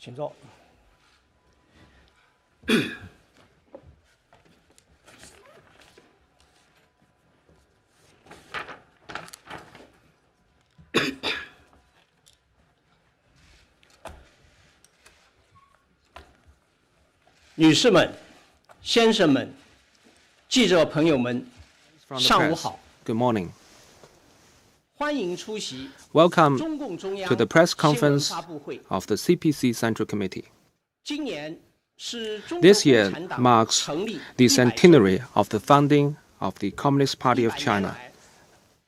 请坐。女士们、先生们、记者朋友们，上午好。 Good morning. 欢迎出席 Welcome 中共中央 to the press 新闻 conference 发布会。 of the CPC Central Committee. 今年是中国 This 共 year 产党 marks 成立 the 100周年 centenary of the founding of the Communist Party of 100年 China. 来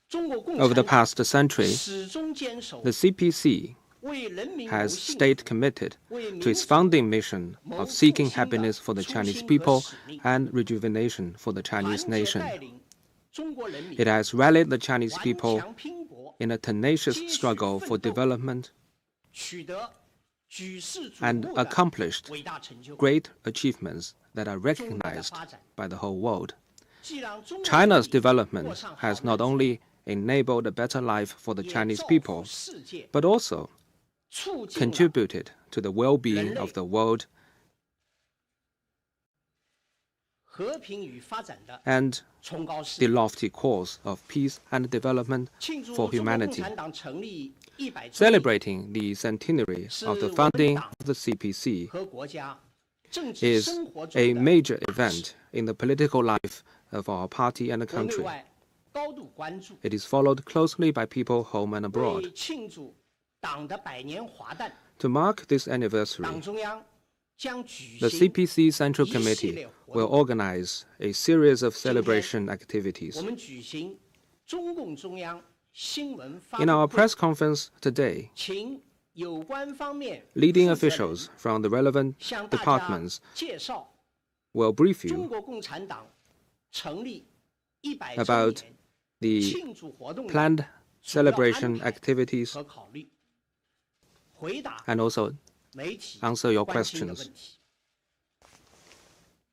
中国共 Over the 产党 past century, 始终坚守 the CPC 为人民谋 has 幸 stayed 福 committed 为 to 民 its 族 founding mission 谋 of 复 seeking 兴的 happiness for the 初 Chinese 心和 people 使命 and rejuvenation for the 团 Chinese 结 nation. 带领中国人民 It has rallied the Chinese 顽 people 强拼搏 in a tenacious 接续 struggle for 奋斗 development 取得举世瞩 and 目的 accomplished 伟大成就。 great achievements that are 中国的 recognized 发展 by the whole world. 既让中国 China's 人民 development 过上好 has 日 not 子 only enabled a better life for the 也 Chinese 造福 people, 世界 but also 促进了 contributed to the well-being 人类 of the world 和平与发展的 and 崇高事 the 业。 lofty cause of peace and development 庆祝 for 中国共 humanity. 产党成立100周年 Celebrating the centenary of the 是我们 founding 党 of the CPC 和国家政治 is 生活中 a 的 major event in the political life of our party and the 国内 country. 外高度关注， It is followed closely by people home and 为 abroad. 庆祝党的100年华诞， To mark this 党 anniversary, 中央将举 the 行 CPC Central 一系 Committee 列活 will 动。 organize a series of celebration activities. 我们举行中共中央新闻发 In our 布会， press conference today, 请有关方面 leading 负责人 officials from the relevant 向大家 departments 介绍 will brief 中 you 国共产党成立100周 about 年 the 庆祝活动的 planned 主要安 celebration 排 activities 和考虑，回答 and also 媒体 answer your 关心的 questions. 问题。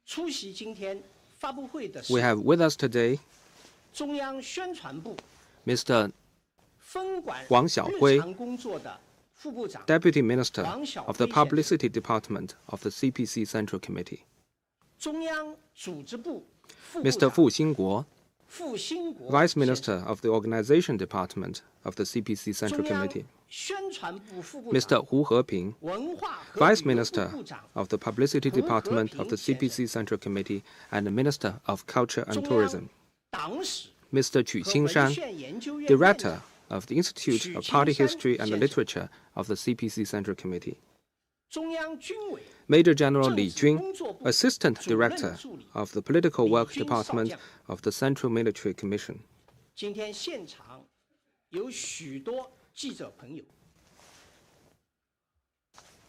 出席今天发布会的 We 是 have with us today 中央宣传部 Mr. 分管王晓辉日常工作的副部长 Deputy Minister 王晓 of the 辉先生 Publicity Department of the CPC Central Committee, 中央组织部副部 Mr. 长 Fu Xingguo, 傅兴国 Vice 先生 Minister of the Organization Department of the CPC Central 中央 Committee, 宣传部副部 Mr. 长 Hu Heping, 文化和 Vice 旅游部 Minister 部长 of the Publicity 胡和 Department of the 平先 CPC Central Committee, and the Minister of Culture and 中 Tourism, 央党史 Mr. Qu 和文 Qingshan, 献研究院院 Director 长 of the Institute 许 of Party 青山 History and the 先生 Literature of the CPC Central Committee, 中央军委 Major General 政 Li 治 Jun, 工作部 Assistant 主任 Director 助理 of the Political 李 Work 军少 Department 将 of the Central Military Commission. 今天现场有许多记者朋友，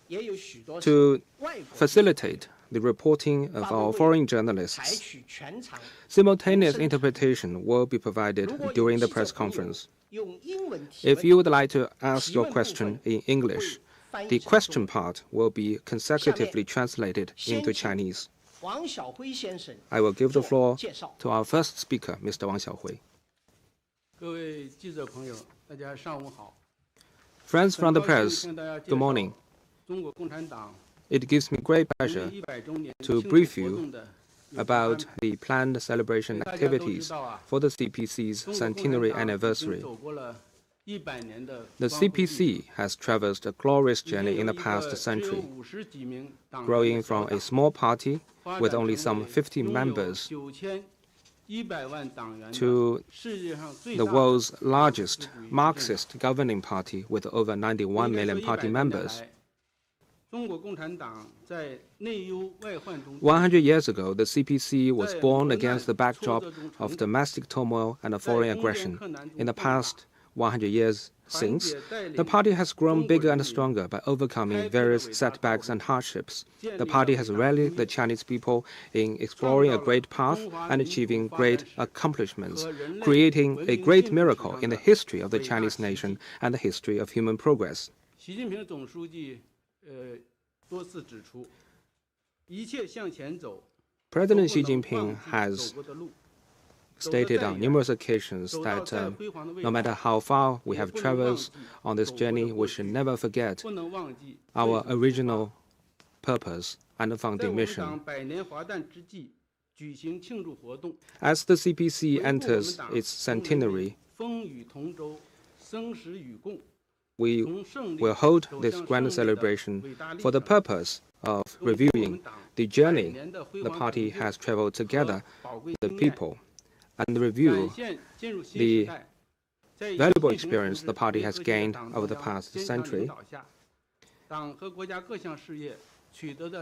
也有许多 To 是外国 facilitate the reporting of our foreign 采 journalists, 取全场 simultaneous interpretation will be provided 如果有 during the 记者 press 朋友 conference. 用英文提 If 问 you would like to ask your 提问部 question 分 in English, 翻译 the 成中 question 文 part will be consecutively translated 先 into 请 Chinese. 王晓辉先生 I will give the 做 floor 介绍。 to our first speaker, Mr. Wang Xiaohui. 各位记者朋友，大家上午好。 Friends from the 很高兴 press, 向大家介 good 绍 morning. 中国共产党 It gives me great 成 pleasure 立100周年 to 庆 brief 祝活 you 动的有关 about 安排 the planned celebration 大家都知 activities 道啊， for the CPC's 中国共产 centenary 党已经 anniversary. 走过了100年的 The 光辉历史 CPC has traversed a glorious 已经 journey 有 in the 一个 past 只有 century, 50几名党员 growing 的 from 小 a 党 small party 发 with 展 only 成 some 为 50拥有 members 9100万党员的 to 世界上最 the 大的 world's 马克思 largest 主义政党 Marxist governing party with over 91应该 million 说 party 100多年 members. 来中国共产党在内忧外患中100 years ago, the CPC was 在 born 磨 against the 难 backdrop 挫折中 of 成长 domestic turmoil and a 在 foreign 攻坚 aggression. 克难中 In the 奋发 past 100 years 团 since, 结带 the 领 party has grown 中国 bigger 人 and 民 stronger by overcoming 开辟了 various 伟大道 setbacks 路 and hardships. 建 The 立了 party 伟 has 大 rallied 统 the 一 Chinese people in exploring a 创造了 great path 中华 and 民族 achieving 发 great 展史 accomplishments, 和人类 creating 文 a 明 great 进步史 miracle 上 in the 的 history of the 伟大 Chinese 奇迹 nation and the history of human progress. 习近平总书记多次指出，一切向前走， President 都 Xi 不能 Jinping 忘记 has 走过的路。stated on numerous occasions that no matter how far we have traversed on this journey, we should never forget our original purpose and the founding mission. As the CPC enters its centenary, we will hold this grand celebration for the purpose of reviewing the journey the party has traveled together with the people and review the valuable experience the party has gained over the past century,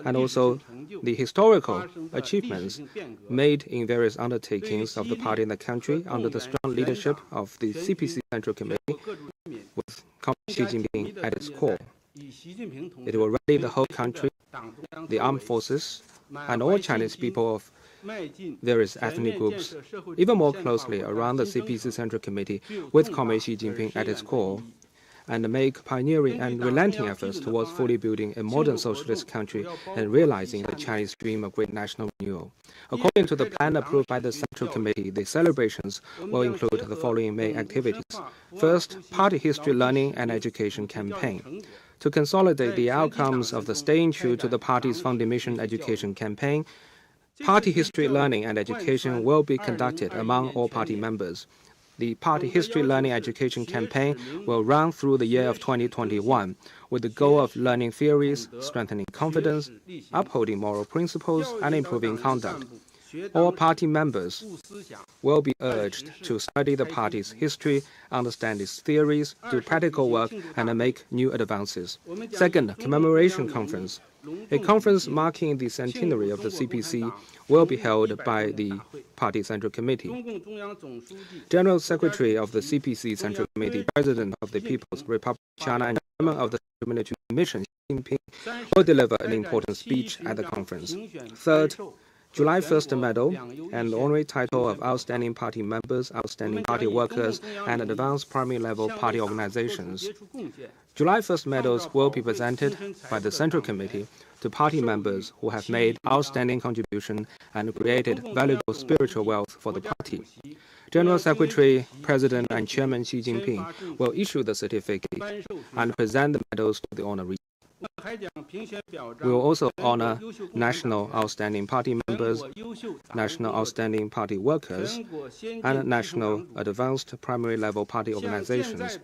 and also the historical achievements made in various undertakings of the party in the country under the strong leadership of the CPC Central Committee with Xi Jinping at its core. It will rally the whole country, the armed forces, and all Chinese people of various ethnic groups even more closely around the CPC Central Committee with Comrade Xi Jinping at its core, and make pioneering and relenting efforts towards fully building a modern socialist country and realizing the Chinese dream of great national renewal. According to the plan approved by the Central Committee, the celebrations will include the following main activities. First, Party History Learning and Education Campaign. To consolidate the outcomes of the Staying True to the Party's Founding Mission education campaign, Party History Learning and Education will be conducted among all party members. The Party History Learning Education campaign will run through the year of 2021 with the goal of learning theories, strengthening confidence, upholding moral principles, and improving conduct. All party members will be urged to study the party's history, understand its theories, do practical work, and make new advances. Second, Commemoration Conference. A conference marking the centenary of the CPC will be held by the Party Central Committee. General Secretary of the CPC Central Committee, President of the People's Republic of China, and Chairman of the Military Mission, Xi Jinping, will deliver an important speech at the conference. Third, July 1st Medal and the honorary title of Outstanding Party Members, Outstanding Party Workers, and Advanced Primary Level Party Organizations. July 1st medals will be presented by the Central Committee to party members who have made outstanding contribution and created valuable spiritual wealth for the party. General Secretary, President, and Chairman Xi Jinping will issue the certificate and present the medals to the honorees. We will also honor National Outstanding Party Members, National Outstanding Party Workers, and National Advanced Primary Level Party Organizations.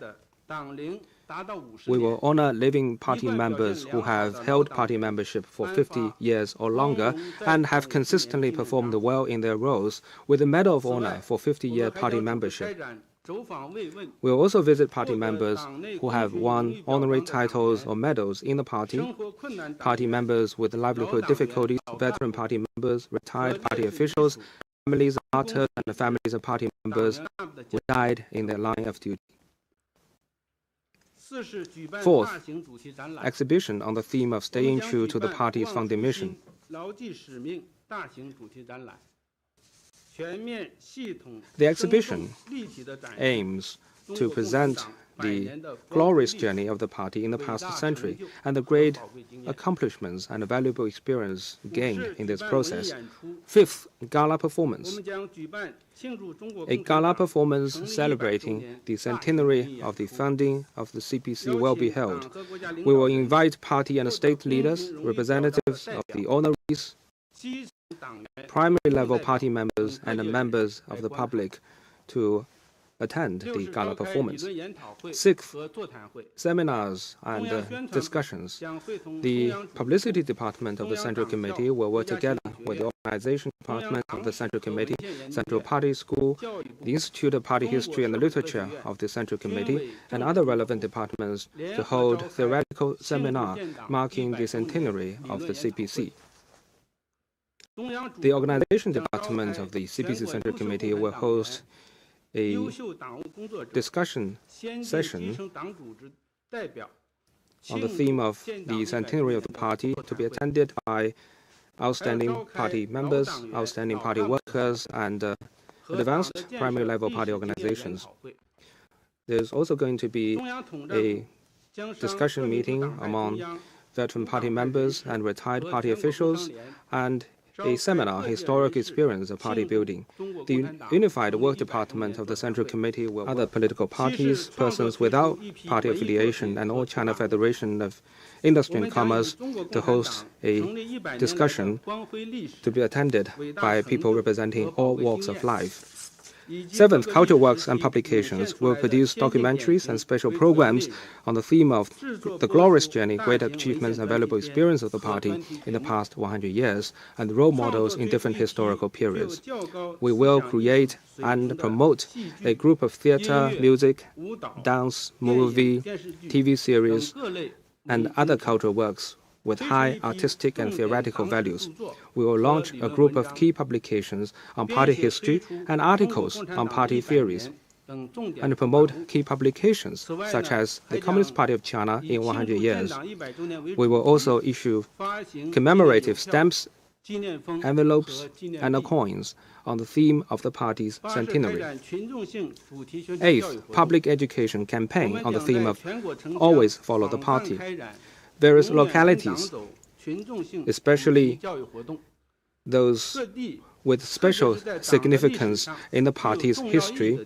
We will honor living party members who have held party membership for 50 years or longer and have consistently performed well in their roles with the Medal of Honor for 50-year party membership. We will also visit party members who have won honorary titles or medals in the party, party members with livelihood difficulties, veteran party members, retired party officials, families of martyrs, and the families of party members who died in their line of duty. Fourth, exhibition on the theme of staying true to the party's founding mission. The exhibition aims to present the glorious journey of the party in the past century and the great accomplishments and valuable experience gained in this process. Fifth, gala performance. A gala performance celebrating the centenary of the founding of the CPC will be held. We will invite party and state leaders, representatives of the honorees, primary level party members, and members of the public to attend the gala performance. Sixth, seminars and discussions. The Publicity Department of the Central Committee will work together with the Organization Department of the Central Committee, Central Party School, the Institute of Party History and Literature of the Central Committee, and other relevant departments to hold theoretical seminar marking the centenary of the CPC. The Organization Department of the CPC Central Committee will host a discussion session on the theme of the centenary of the party to be attended by outstanding party members, outstanding party workers, and advanced primary level party organizations. There's also going to be a discussion meeting among veteran party members and retired party officials, and a seminar, Historic Experience of Party Building. The Unified Work Department of the Central Committee will other political parties, persons without party affiliation, and all China Federation of Industry and Commerce to host a discussion to be attended by people representing all walks of life. Seventh, cultural works and publications will produce documentaries and special programs on the theme of the glorious journey, great achievements, and valuable experience of the party in the past 100 years, and role models in different historical periods. We will create and promote a group of theater, music, dance, movie, TV series, and other cultural works with high artistic and theoretical values. We will launch a group of key publications on party history and articles on party theories, and promote key publications such as the Communist Party of China in 100 years. We will also issue commemorative stamps, envelopes, and coins on the theme of the party's centenary. Eighth, public education campaign on the theme of Always Follow the Party. Various localities, especially those with special significance in the party's history,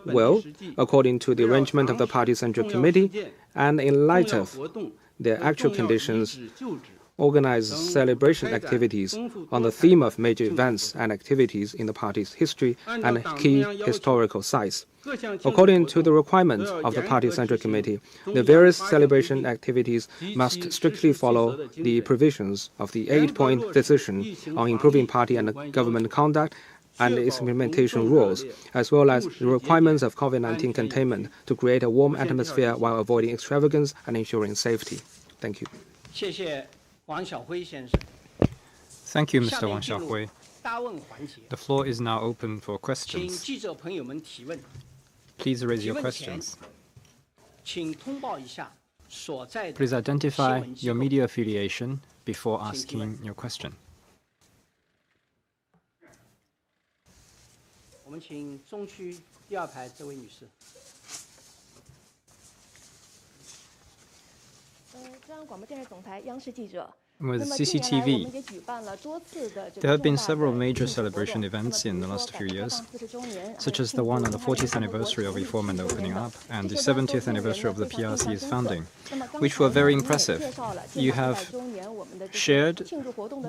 will, according to the arrangement of the Party Central Committee and in light of their actual conditions, organize celebration activities on the theme of major events and activities in the party's history and key historical sites. According to the requirements of the Party Central Committee, the various celebration activities must strictly follow the provisions of the 8-point decision on improving party and government conduct and its implementation rules, as well as the requirements of COVID-19 containment to create a warm atmosphere while avoiding extravagance and ensuring safety. Thank you. Thank you, Mr. Wang Xiaohui. The floor is now open for questions. Please raise your questions. Please identify your media affiliation before asking your question. With CCTV, there have been several major celebration events in the last few years, such as the one on the 40th anniversary of reform and opening up, and the 70th anniversary of the PRC's founding, which were very impressive. You have shared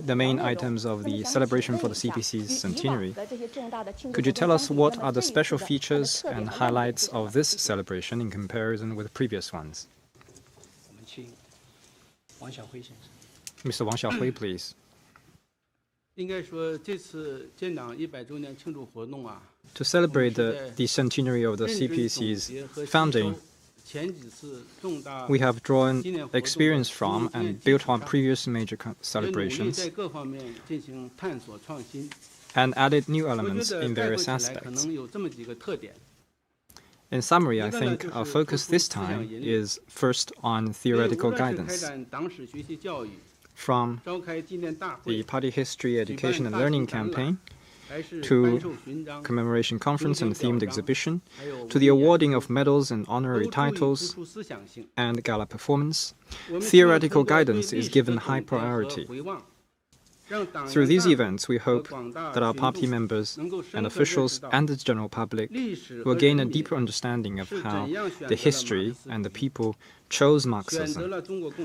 the main items of the celebration for the CPC's centenary. Could you tell us what are the special features and highlights of this celebration in comparison with previous ones? Mr. Wang Xiaohui, please. To celebrate the centenary of the CPC's founding, we have drawn experience from and built on previous major celebrations and added new elements in various aspects. In summary, I think our focus this time is first on theoretical guidance. From the Party History Education and Learning campaign to commemoration conference and themed exhibition, to the awarding of medals and honorary titles and gala performance, theoretical guidance is given high priority. Through these events, we hope that our party members and officials and the general public will gain a deeper understanding of how the history and the people chose Marxism,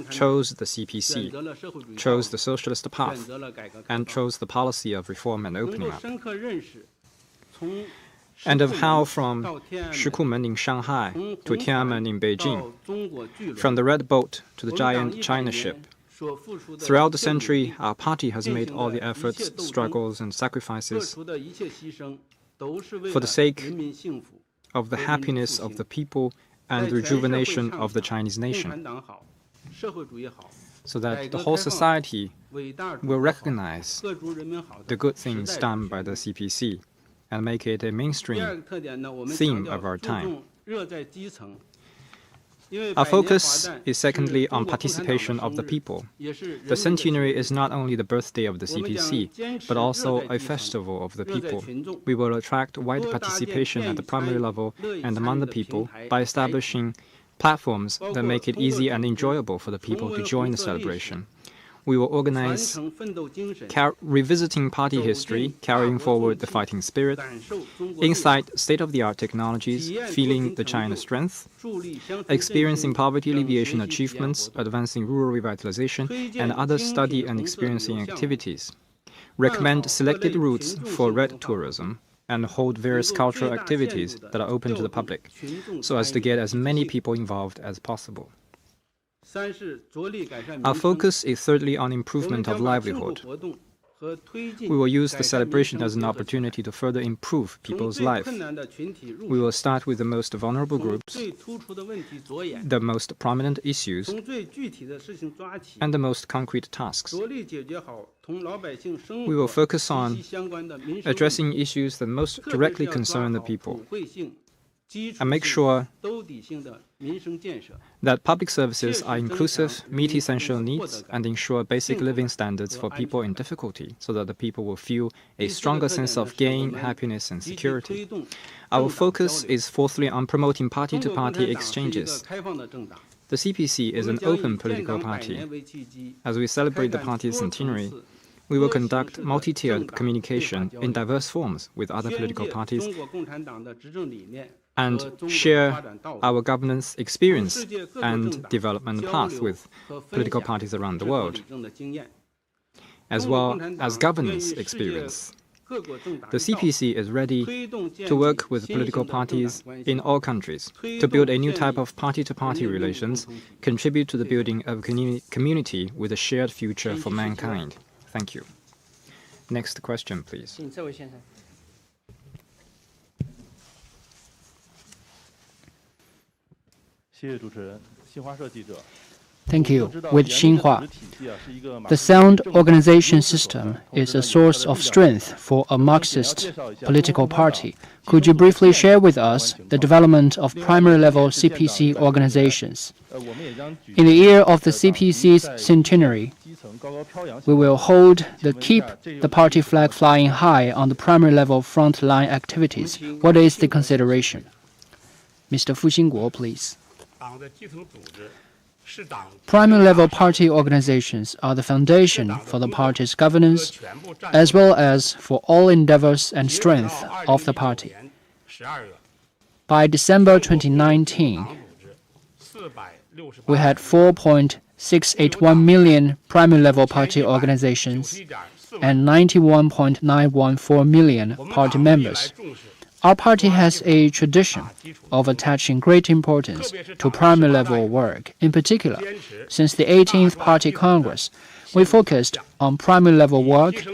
chose the CPC, chose the socialist path, and chose the policy of reform and opening up, and of how from Shikumen in Shanghai to Tiananmen in Beijing, from the Red Boat to the giant China ship, throughout the century, our party has made all the efforts, struggles, and sacrifices for the sake of the happiness of the people and the rejuvenation of the Chinese nation, so that the whole society will recognize the good things done by the CPC and make it a mainstream theme of our time. Our focus is secondly on participation of the people. The centenary is not only the birthday of the CPC, but also a festival of the people. We will attract wide participation at the primary level and among the people by establishing platforms that make it easy and enjoyable for the people to join the celebration. we will organize revisiting party history, carrying forward the fighting spirit, insight state-of-the-art technologies, feeling the China strength, experiencing poverty alleviation achievements, advancing rural revitalization, and other study and experiencing activities. Recommend selected routes for red tourism, and hold various cultural activities that are open to the public, so as to get as many people involved as possible. Our focus is thirdly on improvement of livelihood. We will use the celebration as an opportunity to further improve people's life. We will start with the most vulnerable groups, the most prominent issues, and the most concrete tasks. We will focus on addressing issues that most directly concern the people, and make sure that public services are inclusive, meet essential needs, and ensure basic living standards for people in difficulty, so that the people will feel a stronger sense of gain, happiness, and security. Our focus is fourthly on promoting party-to-party exchanges. The CPC is an open political party. As we celebrate the party's centenary, we will conduct multi-tiered communication in diverse forms with other political parties and share our governance experience and development path with political parties around the world, as well as governance experience. The CPC is ready to work with political parties in all countries to build a new type of party-to-party relations, contribute to the building of a community with a shared future for mankind. Thank you. Next question, please. Thank you. With Xinhua, the sound organization system is a source of strength for a Marxist political party. Could you briefly share with us the development of primary-level CPC organizations? In the year of the CPC's centenary, we will hold the Keep the Party Flag Flying High on the primary-level frontline activities. What is the consideration? Mr. Fu Xingguo, please. Primary-level party organizations are the foundation for the party's governance, as well as for all endeavors and strength of the party. By December 2019, we had 4.681 million primary-level party organizations and 91.914 million party members. Our party has a tradition of attaching great importance to primary-level work. In particular, since the 18th Party Congress, we focused on primary-level work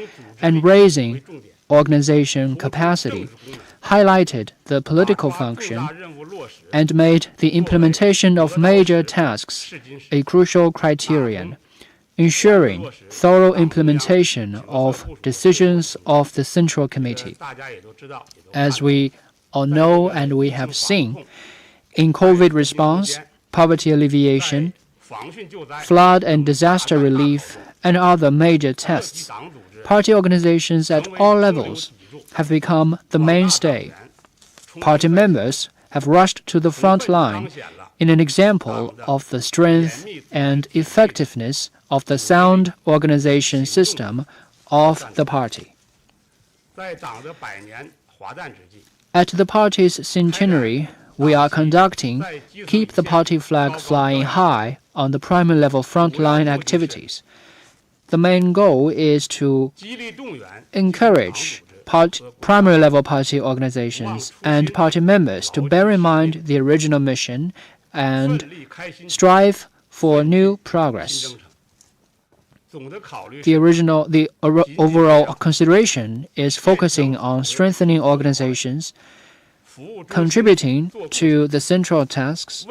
and raising organization capacity, highlighted the political function, and made the implementation of major tasks a crucial criterion, ensuring thorough implementation of decisions of the Central Committee. As we all know and we have seen, in COVID response, poverty alleviation, flood and disaster relief, and other major tests, party organizations at all levels have become the mainstay. Party members have rushed to the front line in an example of the strength and effectiveness of the sound organization system of the party. At the party's centenary, we are conducting Keep the Party Flag Flying High on the primary-level frontline activities. The main goal is to encourage primary-level party organizations and party members to bear in mind the original mission and strive for new progress. The overall consideration is focusing on strengthening organizations, contributing to the central tasks,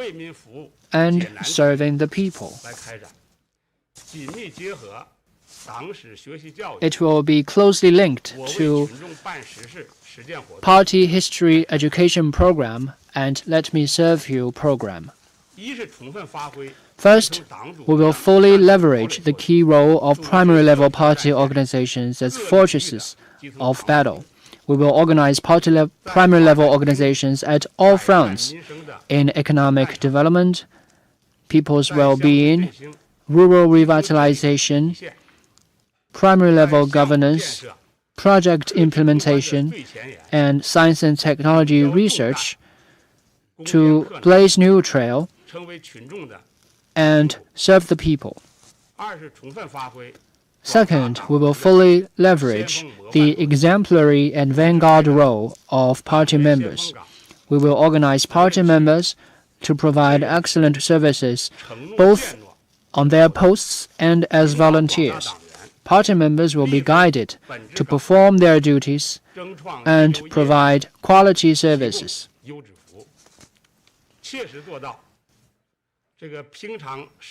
and serving the people. It will be closely linked to Party History Education Program and Let Me Serve You program. First, we will fully leverage the key role of primary-level party organizations as fortresses of battle. We will organize primary-level organizations at all fronts in economic development, people's well-being, rural revitalization, primary level governance, project implementation, and science and technology research to blaze new trail and serve the people. Second, we will fully leverage the exemplary and vanguard role of party members. We will organize party members to provide excellent services both on their posts and as volunteers. Party members will be guided to perform their duties and provide quality services.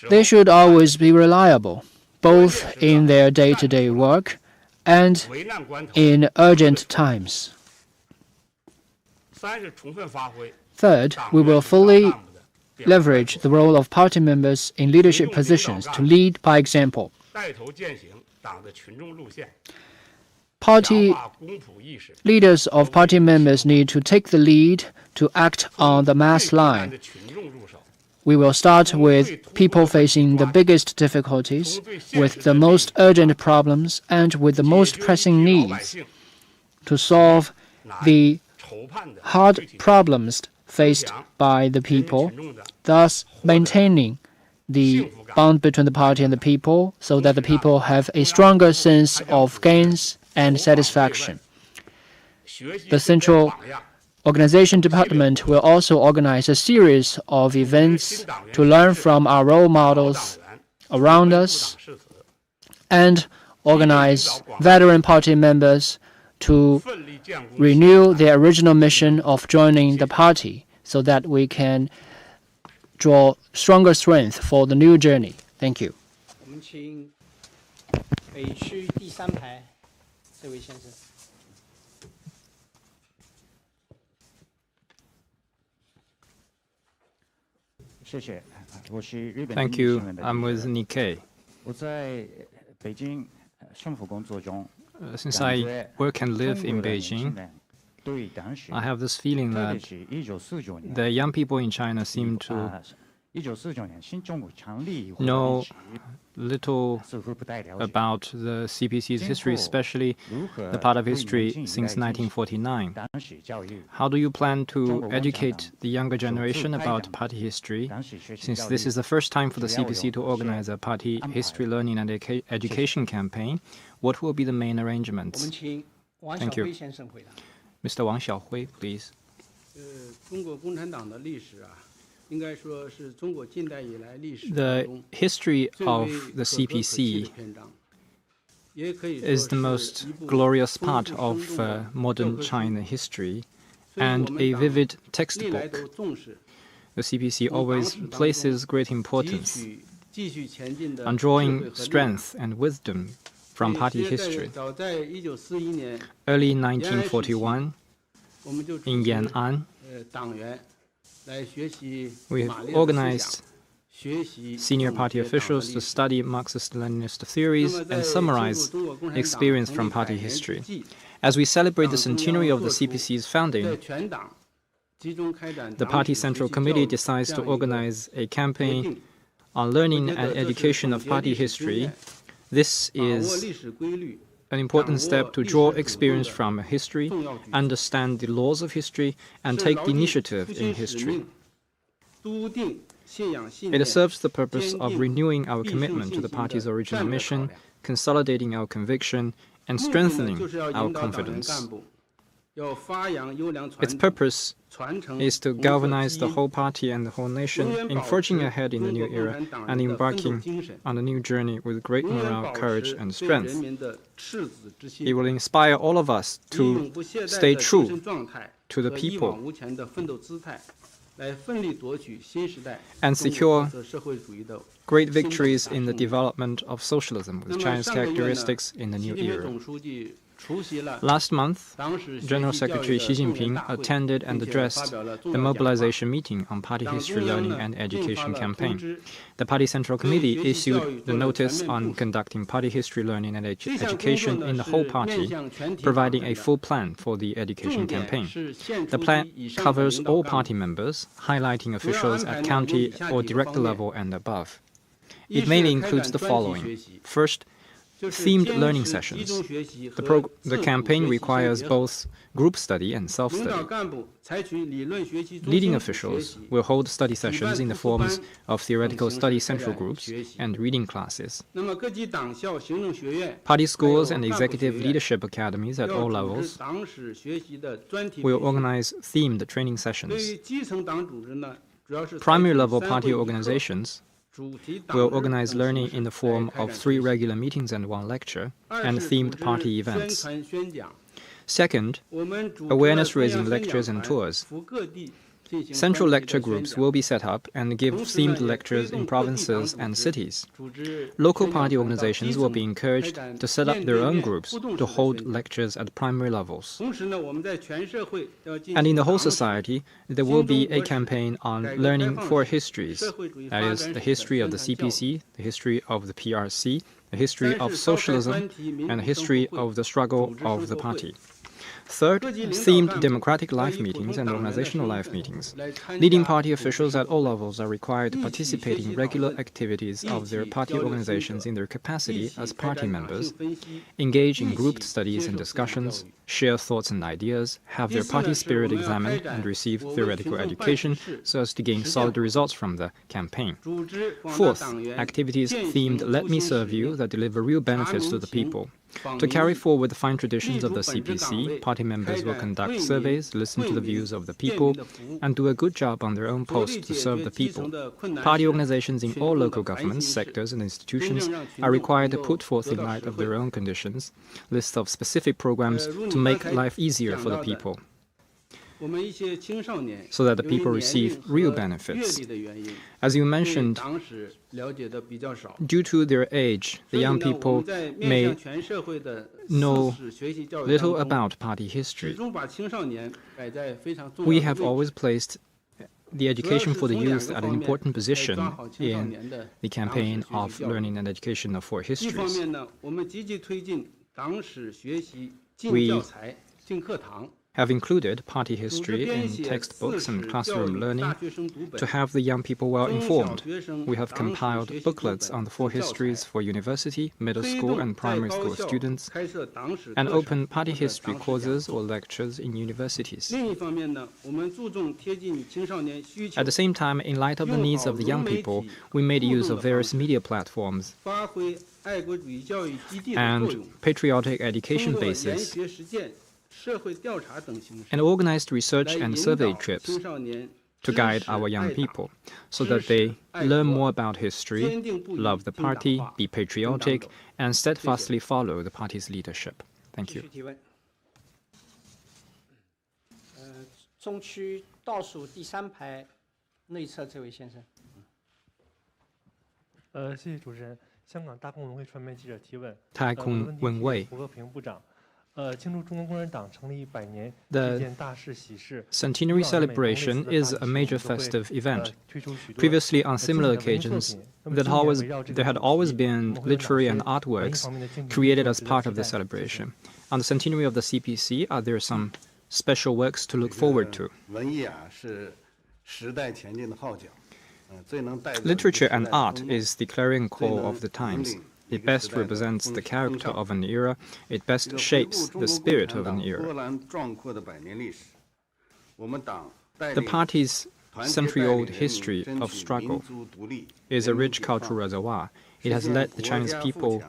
They should always be reliable, both in their day-to-day work and in urgent times. Third, we will fully leverage the role of party members in leadership positions to lead by example. Party leaders of party members need to take the lead to act on the mass line. We will start with people facing the biggest difficulties, with the most urgent problems, and with the most pressing needs to solve the hard problems faced by the people, thus maintaining the bond between the party and the people so that the people have a stronger sense of gains and satisfaction. The Central Organization Department will also organize a series of events to learn from our role models around us and organize veteran party members to renew their original mission of joining the party so that we can draw stronger strength for the new journey. Thank you. Thank you. I'm with Nikkei. Since I work and live in Beijing, I have this feeling that the young people in China seem to know little about the CPC's history, especially the part of history since 1949. How do you plan to educate the younger generation about party history, since this is the first time for the CPC to organize a party history learning and education campaign? What will be the main arrangements? Thank you. Mr. Wang Xiaohui, please. The history of the CPC is the most glorious part of modern China history and a vivid textbook. The CPC always places great importance on drawing strength and wisdom from party history. Early 1941, in Yan'an, we have organized senior party officials to study Marxist-Leninist theories and summarize experience from party history. As we celebrate the centenary of the CPC's founding, the Party Central Committee decides to organize a campaign on learning and education of party history. This is an important step to draw experience from history, understand the laws of history, and take the initiative in history. It serves the purpose of renewing our commitment to the party's original mission, consolidating our conviction, and strengthening our confidence. Its purpose is to galvanize the whole party and the whole nation in forging ahead in the new era and embarking on a new journey with great morale, courage, and strength. It will inspire all of us to stay true to the people and secure great victories in the development of socialism with China's characteristics in the new era. Last month, General Secretary Xi Jinping attended and addressed the mobilization meeting on party history learning and education campaign. The Party Central Committee issued the notice on conducting party history learning and education in the whole party, providing a full plan for the education campaign. The plan covers all party members, highlighting officials at county or director level and above. It mainly includes the following. First, themed learning sessions. The campaign requires both group study and self-study. Leading officials will hold study sessions in the forms of theoretical study central groups and reading classes. Party schools and executive leadership academies at all levels will organize themed training sessions. Primary level party organizations will organize learning in the form of 3 regular meetings and 1 lecture, and themed party events. Second, awareness-raising lectures and tours. Central lecture groups will be set up and give themed lectures in provinces and cities. Local party organizations will be encouraged to set up their own groups to hold lectures at primary levels. And in the whole society, there will be a campaign on learning 4 histories, that is, the history of the CPC, the history of the PRC, the history of socialism, and the history of the struggle of the party. Third, themed democratic life meetings and organizational life meetings. Leading party officials at all levels are required to participate in regular activities of their party organizations in their capacity as party members, engage in group studies and discussions, share thoughts and ideas, have their party spirit examined, and receive theoretical education so as to gain solid results from the campaign. Fourth, activities themed Let Me Serve You that deliver real benefits to the people. To carry forward the fine traditions of the CPC, party members will conduct surveys, listen to the views of the people, and do a good job on their own post to serve the people. Party organizations in all local governments, sectors, and institutions are required to put forth in light of their own conditions lists of specific programs to make life easier for the people, so that the people receive real benefits. As you mentioned, due to their age, the young people may know little about party history. We have always placed the education for the youth at an important position in the campaign of learning and education of 4 histories. We have included party history in textbooks and classroom learning to have the young people well informed. We have compiled booklets on the 4 histories for university, middle school, and primary school students, and open party history courses or lectures in universities. At the same time, in light of the needs of the young people, we made use of various media platforms and patriotic education bases and organized research and survey trips to guide our young people so that they learn more about history, love the party, be patriotic, and steadfastly follow the party's leadership. Thank you. 中区倒数第3排内侧这位先生。谢谢主持人。香港大公文汇传媒记者提问。太空文卫。胡和平部长。庆祝中国共产党成立100年 The Centenary celebration is a major festive event. Previously, on similar occasions, there had always been literary and artworks created as part of the celebration. On the centenary of the CPC, are there some special works to look forward to? Literature and art is the clarion call of the times. It best represents the character of an era. It best shapes the spirit of an era. The party's century-old history of struggle is a rich cultural reservoir. It has led the Chinese people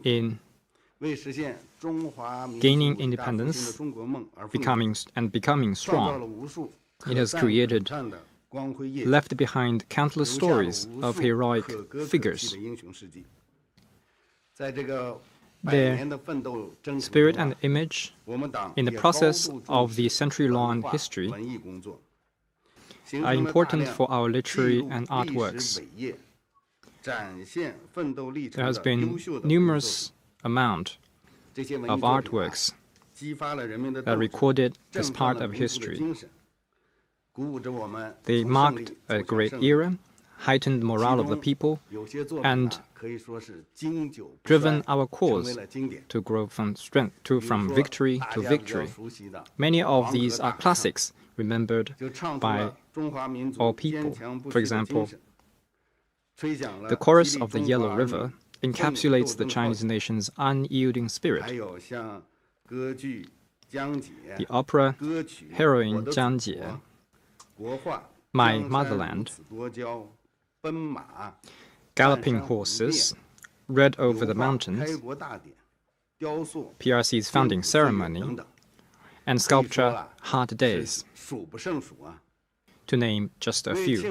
in gaining independence, becoming strong. It has created, left behind countless stories of heroic figures. Their spirit and image in the process of the century-long history are important for our literary and art works. There has been numerous amount of artworks that recorded this part of history. They marked a great era, heightened the morale of the people, and driven our cause to grow from victory to victory. Many of these are classics remembered by all people. For example, The chorus of the Yellow River encapsulates the Chinese nation's unyielding spirit. The opera Heroine Jiang Jie, My Motherland, Galloping Horses, Red Over the Mountains, PRC's founding ceremony, and sculpture Hard Days, to name just a few.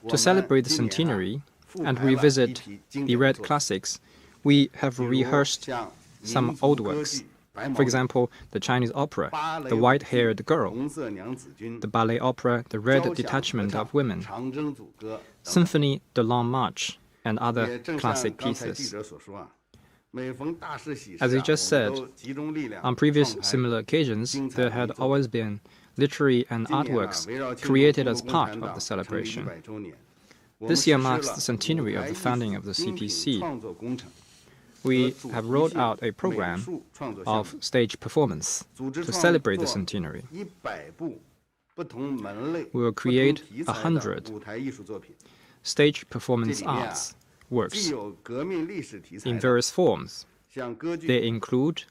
To celebrate the centenary and revisit the Red classics, we have rehearsed some old works. For example, the Chinese opera, The White-Haired Girl, the ballet opera, The Red Detachment of Women, Symphony The Long March, and other classic pieces. As you just said, on previous similar occasions, there had always been literary and artworks created as part of the celebration. This year marks the centenary of the founding of the CPC. We have rolled out a program of stage performance to celebrate the centenary. We will create 100 stage performance arts works in various forms. They include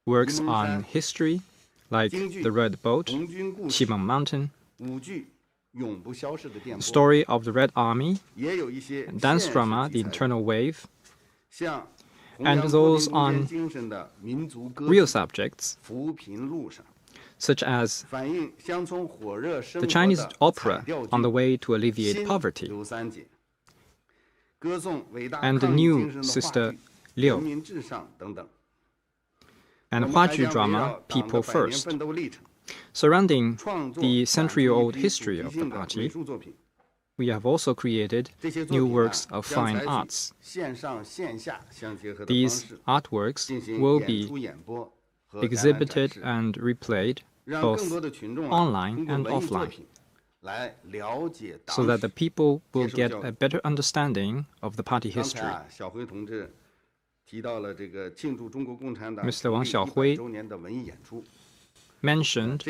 works on history, like The Red Boat, Qimeng Mountain, Story of the Red Army, dance drama, The Internal Wave, and those on real subjects, such as the Chinese opera On the Way to Alleviate Poverty, and the new Sister Liu, and Huaju drama People First. Surrounding the century-old history of the party, we have also created new works of fine arts. These artworks will be exhibited and replayed both online and offline, so that the people will get a better understanding of the party history. Mr. Wang Xiaohui mentioned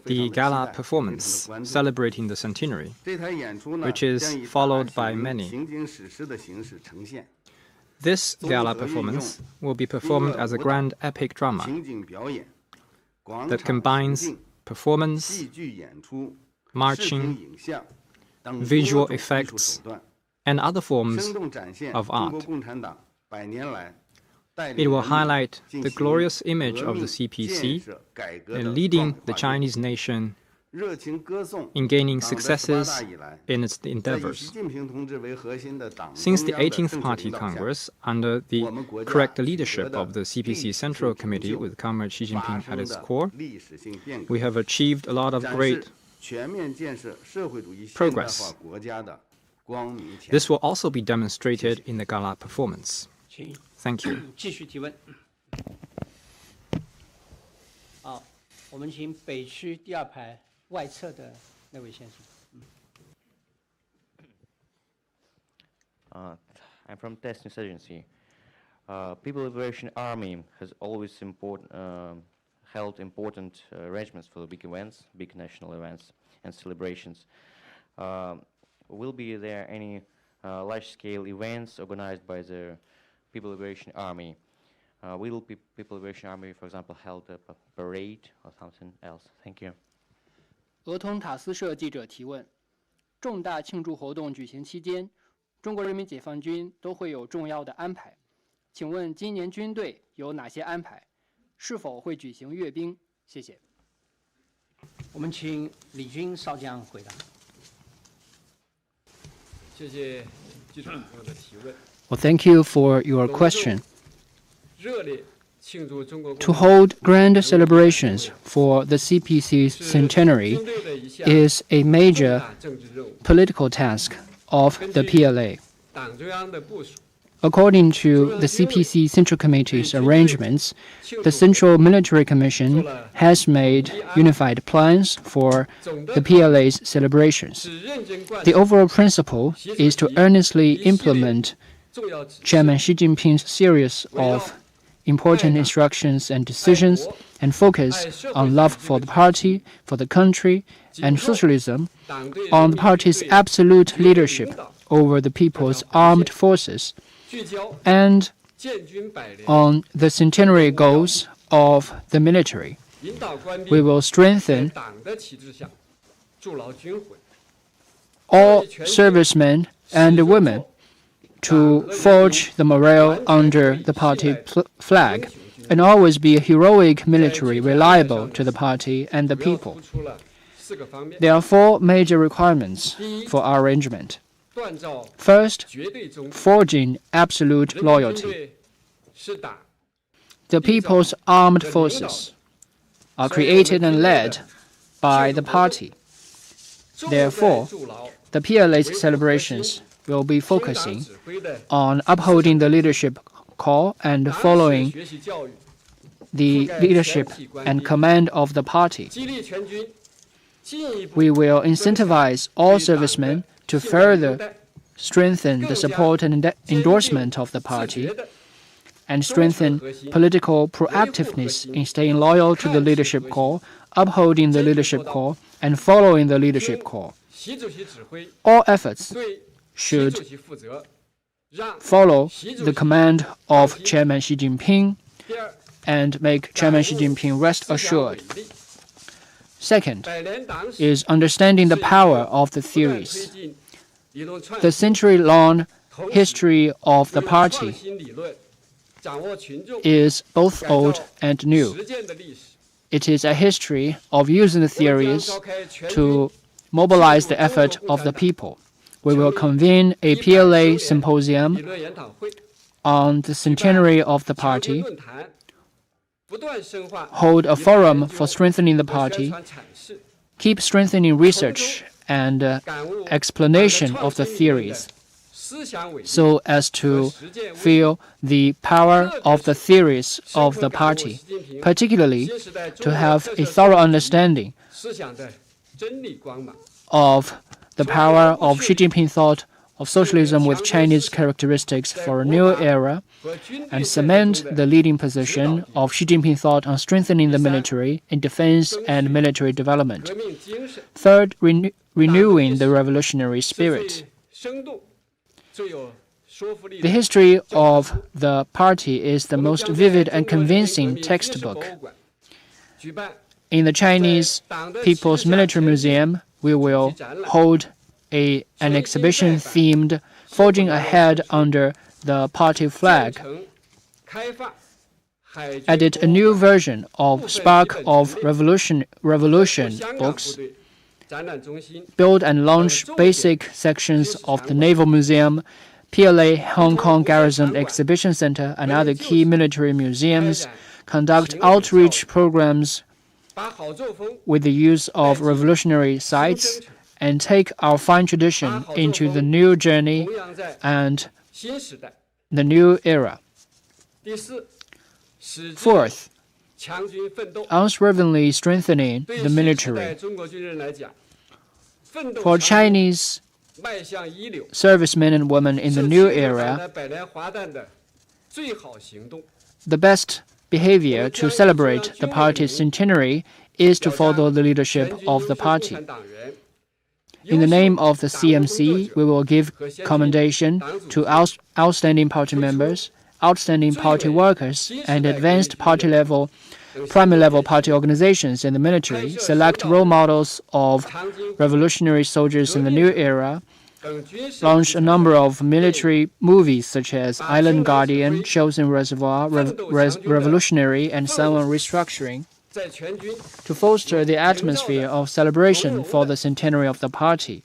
the gala performance celebrating the centenary, which is followed by many. This gala performance will be performed as a grand epic drama that combines performance, marching, visual effects, and other forms of art. It will highlight the glorious image of the CPC in leading the Chinese nation in gaining successes in its endeavors. Since the 18th Party Congress, under the correct leadership of the CPC Central Committee with Comrade Xi Jinping at its core, we have achieved a lot of great progress. This will also be demonstrated in the gala performance. Thank you. 继续提问。好，我们请北区第二排外侧的那位先生。I'm from Test News Agency. People Liberation Army has always held important arrangements for the big events, big national events and celebrations. Will be there any large-scale events organized by the People Liberation Army? Will People Liberation Army, for example, held a parade or something else? Thank you. 俄通塔斯社记者提问：重大庆祝活动举行期间，中国人民解放军都会有重要的安排。请问今年军队有哪些安排？是否会举行阅兵？谢谢。我们请李军少将回答。谢谢记者朋友的提问。 Well, thank you for your question. To hold grand celebrations for the CPC's centenary is a major political task of the PLA. According to the CPC Central Committee's arrangements, the Central Military Commission has made unified plans for the PLA's celebrations. The overall principle is to earnestly implement Chairman Xi Jinping's series of important instructions and decisions and focus on love for the party, for the country, and socialism, on the party's absolute leadership over the people's armed forces, and on the centenary goals of the military. We will strengthen all servicemen and women to forge the morale under the party flag and always be a heroic military reliable to the party and the people. There are 4 major requirements for our arrangement. First, forging absolute loyalty. The people's armed forces are created and led by the party. Therefore, the PLA's celebrations will be focusing on upholding the leadership call and following the leadership and command of the party. We will incentivize all servicemen to further strengthen the support and endorsement of the party and strengthen political proactiveness in staying loyal to the leadership call, upholding the leadership call, and following the leadership call. All efforts should follow the command of Chairman Xi Jinping and make Chairman Xi Jinping rest assured. Second is understanding the power of the theories. The century-long history of the party is both old and new. It is a history of using the theories to mobilize the effort of the people. We will convene a PLA symposium on the centenary of the party, hold a forum for strengthening the party, keep strengthening research and explanation of the theories, so as to feel the power of the theories of the party, particularly to have a thorough understanding of the power of Xi Jinping thought of socialism with Chinese characteristics for a new era, and cement the leading position of Xi Jinping thought on strengthening the military in defense and military development. Third, renewing the revolutionary spirit. The history of the party is the most vivid and convincing textbook. In the Chinese People's Military Museum, we will hold an exhibition themed Forging Ahead under the party flag, edit a new version of Spark of Revolution books, build and launch basic sections of the Naval Museum, PLA Hong Kong Garrison Exhibition Center, and other key military museums, conduct outreach programs with the use of revolutionary sites, and take our fine tradition into the new journey and the new era. Fourth, unswervingly strengthening the military. For Chinese servicemen and women in the new era, the best behavior to celebrate the party's centenary is to follow the leadership of the party. In the name of the CMC, we will give commendation to outstanding party members, outstanding party workers, and advanced party-level, primary-level party organizations in the military, select role models of revolutionary soldiers in the new era, launch a number of military movies such as Island Guardian, Chosen Reservoir, Revolutionary, and Someone Restructuring, to foster the atmosphere of celebration for the centenary of the party.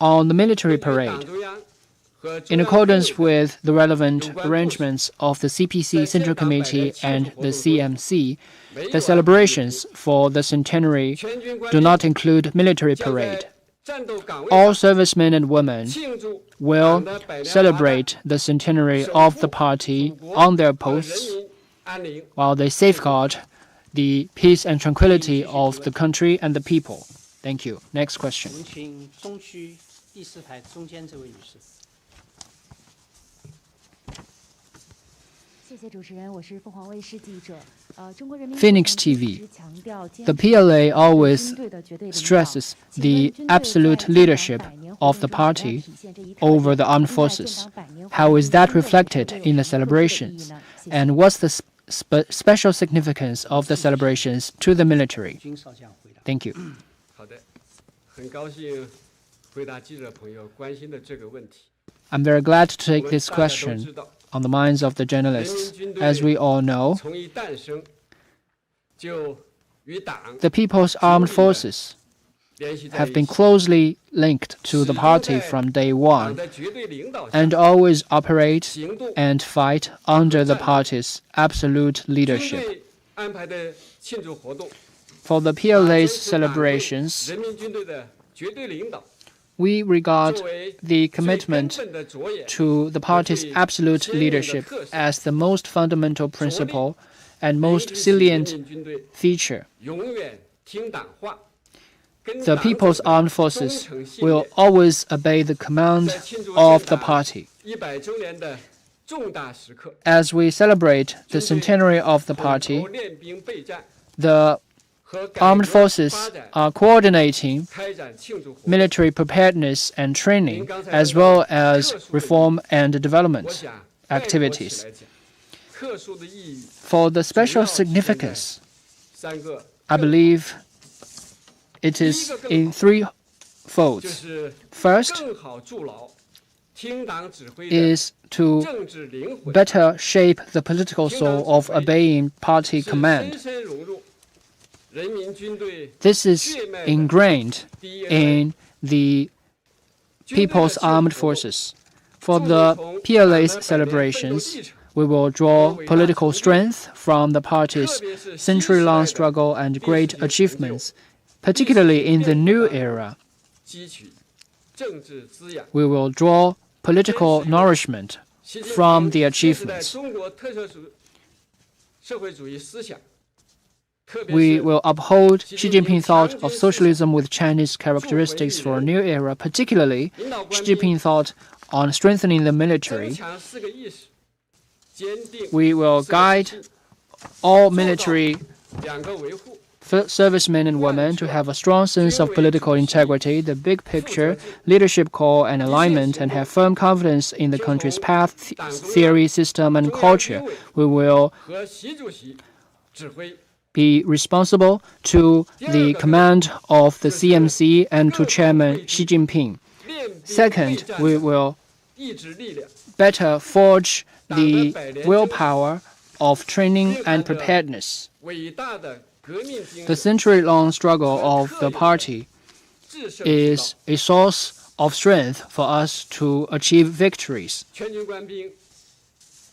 On the military parade, in accordance with the relevant arrangements of the CPC Central Committee and the CMC, the celebrations for the centenary do not include military parade. All servicemen and women will celebrate the centenary of the party on their posts while they safeguard the peace and tranquility of the country and the people. Thank you. Next question. Phoenix TV. The PLA always stresses the absolute leadership of the party over the armed forces. How is that reflected in the celebrations? And what's the special significance of the celebrations to the military? Thank you. 好的，很高兴回答记者朋友关心的这个问题。 I'm very glad to take this question on the minds of the journalists. As we all know, 从一诞生就与党 the People's Armed Forces 联系在 have 一 been 起， closely linked to the party from day 党 one 的绝对领导下 and always operate 行动， and fight under the party's absolute 军 leadership. 队安排的庆祝活动， For the 坚 PLA's 持党对 celebrations, 人民军队的绝对领导， we regard 作为 the 最根 commitment 本的着眼， to the party's absolute leadership as the most fundamental principle and most 人 salient 民军队 feature. 永远听党话，跟 The 党 People's 走的 Armed 忠 Forces 诚信 will 念， always obey the command 在庆祝 of 建 the 党 party. 100周年的重大时刻， As we celebrate the centenary of the 统 party, 筹练兵备战 the 和改 armed 革 forces 发展 are coordinating 开展庆祝活动。 military preparedness and training, as well as reform and 我 development 想，概括起 activities. 来讲，特殊的意义 For the special significance, 3个， I believe it is in three 就 folds. 是 First 更好筑牢听党指挥的 is to 政治灵魂， better shape the political soul of obeying party 是 command. 深深融入人民军队 This is ingrained in the 军队的 People's 幸福 Armed 活动 Forces. For the PLA's celebrations, we will draw political strength from the party's century-long struggle and great achievements, particularly in the new era. 汲取政治滋养。 We will draw political nourishment 习近平 from the 坚持在 achievements. 中国特色社会主义思想，特别 We 是 will uphold Xi Jinping thought of socialism with Chinese characteristics for a new era, particularly 领导官 Xi 兵 Jinping thought on strengthening the 增 military. 强4个意识，坚定 We will 4个 guide 自信 all military 2个维护， servicemen and women to have a strong sense of political integrity, the big picture, leadership core and alignment, and have firm confidence in the country's path, theory, system, and culture. We will 和习主席指挥， be responsible to the command of the CMC and to Chairman Xi Jinping. 练兵备 Second, 战 we will 意志力量， better forge the willpower of training and preparedness. 伟大的革命精 The 神， century-long struggle of the party 制胜之道 is a source of strength for us to achieve victories. 全军官兵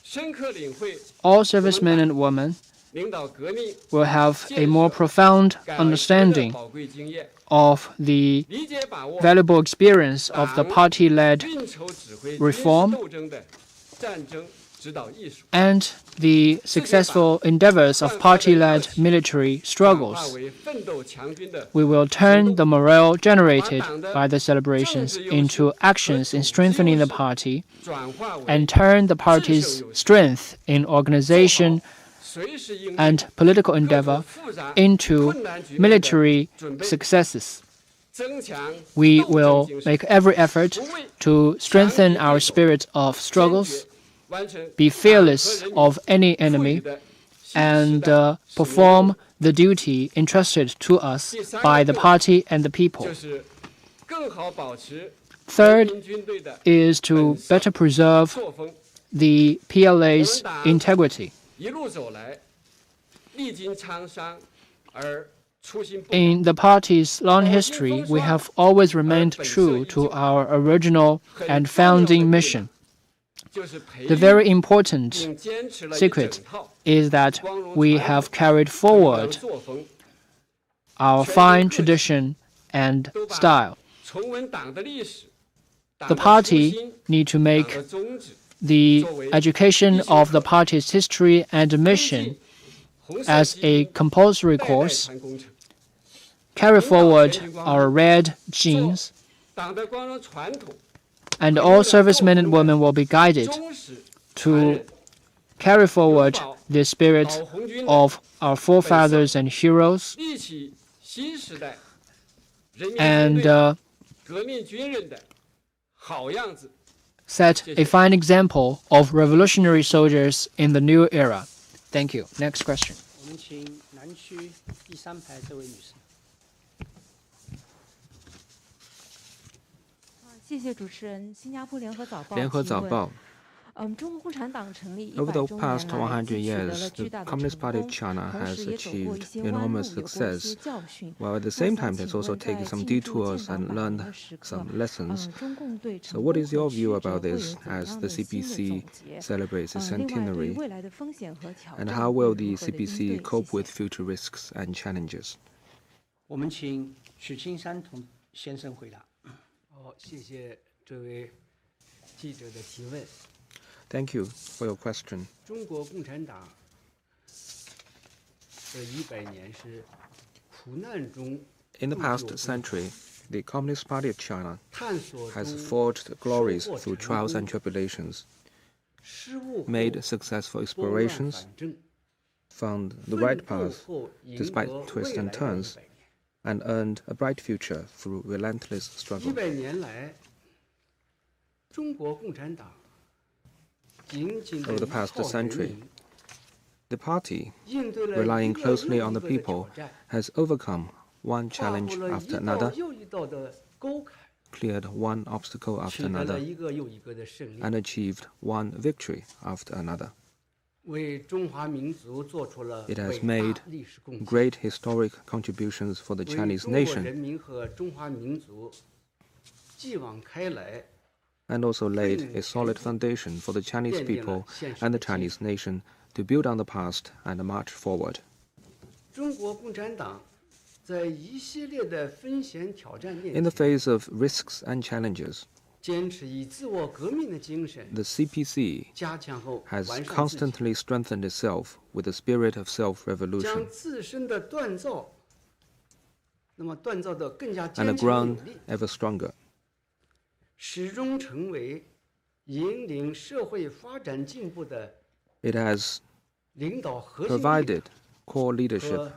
深刻领会 All servicemen and women 领导革命 will have a more profound 改革的 understanding 宝贵经验， of the 理解把握 valuable experience of the party-led 运筹指挥 reform 军事斗争的战争指导艺术， and the successful endeavors of party-led military 转化 struggles. 为奋斗强军的 We will turn the morale generated by the celebrations into actions in strengthening the party 转化为 and turn the party's strength in organization 随时应对 and political 克 endeavor 服复杂 into 困难局面的 military 准备， successes. 增强 We 斗争 will 精神 make every effort 不畏 to strengthen our spirit of 坚 struggles, 决完成 be 党和 fearless 人民 of any 赋予 enemy, 的新时 and 代使命 perform the duty entrusted to us by the party and the people. 就是更好保持人 Third 民军队的 is to better preserve 作风。 the PLA's integrity. 一路走来，历经沧桑而初心不改， In the party's long history, we have always remained true to our original and founding mission. 就是培 The 育 very important 并坚持了一 secret 整套 is that we have carried 的 forward 作风， our fine tradition and 都把 style. 重温党的历史，党 The 的初 party 心， need to 党 make 的宗旨， the education of the party's history and mission 红色 as 基 a 因 compulsory 代代 course, 传工程， carry forward our red genes, 党的光荣传统， and all servicemen and women will be guided 忠实传 to 人， carry forward the spirit of our forefathers and heroes, 立起新时代人民军 and 队革命军人的好样子。 set a fine example of revolutionary soldiers in the new era. Thank you. Next question. 我们请南区第3排这位女士。谢谢主持人。新加坡联合早报联合早报。中国共产党成立 Over the 100周 past 年来， 100取得 years, 了 the 巨大的 Communist 成 Party of 功， China 同 has 时也走过一 achieved 些弯路， enormous 有过一些 success, 教训。 while at the 那 same 想 time 请 it's also 问，在 taken some 庆祝 detours 建 and 党100 learned 的时刻， some lessons. 中共对 So 成 what 功 is your 和 view 曲折 about 会有 this 怎 as 样 the 的新的 CPC 总结？ celebrates its 另外，对 centenary? 未来的风险和挑 And 战 how 会 will 如 the 何的应 CPC 对？ cope 谢 with 谢。 future risks and challenges? 我们请许青山先生回答。好，谢谢这位记者的提问。 Thank you for your question. 中国共产党这100年是苦难中 In the 铸 past 就中 century, the Communist Party of China 探索 has 中 forged glories 收获 through 成 trials 功 and tribulations, 失误后 made successful 拨乱 explorations, 反正 found the 奋 right 斗 path 后赢 despite 得 twists 未 and 来的 turns, 100年。 and earned a bright future through relentless struggle. 100年来，中国共产党紧紧地 Over the 依 past 靠人 century, 民， the party, 应对了 relying 一个 closely 又 on 一 the 个的 people, 挑战， has overcome one 跨 challenge 过了 after 一道 another, 又一道的沟坎， cleared one obstacle 取 after 得了 another, 一个又一个的胜利， and achieved one victory after another. 为中华民族做出了 It has 伟 made 大历史贡献， great historic contributions for the 为 Chinese 中国 nation, 人民和中华民族继往开来， and also laid a solid foundation for the Chinese people and the Chinese nation to build on the past and march forward. 中国共产党在一系列的风险挑战 In 面 the 前， face of risks and challenges, 坚持以自我革命的精神 the CPC 加强后 has 完善自己， constantly strengthened itself with the spirit of 将 self-revolution 自身的锻造，那么锻造的更加 and 坚 a 强有 ground 力， ever stronger. 始终成为引领社会发展进步的 It has 领导核心力 provided core leadership 和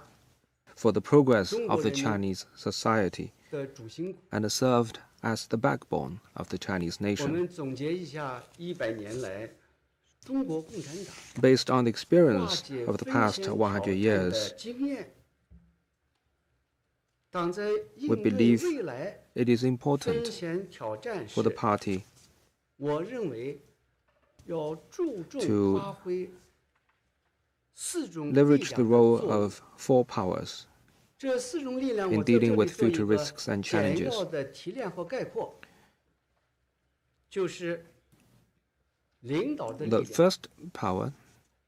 for the progress 中国 of the 人民 Chinese society 的主心骨。 and served as the backbone of the Chinese 我 nation. 们总结一下100年来中国共产党 Based on the 化 experience 解 of the 风 past 险挑 100战的 years, 经验，党在 we 应对 believe 未来 it is 风 important 险挑战 for the 时， party 我认为要注 to 重发挥4种力 leverage the 量的 role 作用。 of four powers 这4种力量， in 我在这 dealing 里 with 做一 future 个 risks and 简 challenges. 要的提炼和概括，就是领导的力 The 量、 first power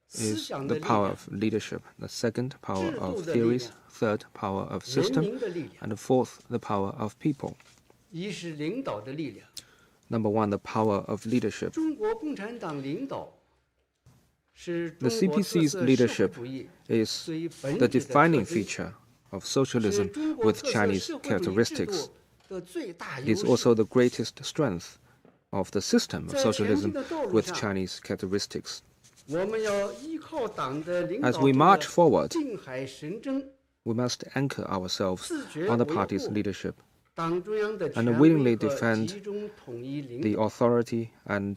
思 is 想 the 的力 power 量、 of leadership, the second power 制 of 度的力 theories, 量、 third power of 人 system, 民的力量。 and the fourth, the power of people. 一是领导的力量， Number one, the power of leadership. 中国共产党领导是 The 中国特 CPC's 色社会 leadership 主义 is 最本 the 质的特 defining 征， feature of 是 socialism 中国 with 特色 Chinese 社会主义制 characteristics. 度的最大 It 优 is 势。 also the greatest strength of the system of 在前进 socialism 的道路 with 上， Chinese characteristics. 我们要依靠党的领导 As we 这 march 个 forward, 定海神针， we must anchor ourselves 自觉 on the 维 party's 护 leadership, 党中央的 and 权 willingly 威和 defend 集中统一领 the 导， authority and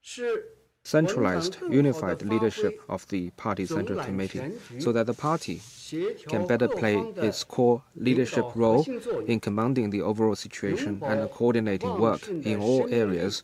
是 centralized, 我们党更好地 unified 发挥 leadership of the party 总 central 揽 committee, 全局， so that the party 协调 can better 各 play 方的 its core 领 leadership 导核 role 心作用， in commanding the overall situation 永保 and coordinating 旺 work 盛的 in all 生命力 areas,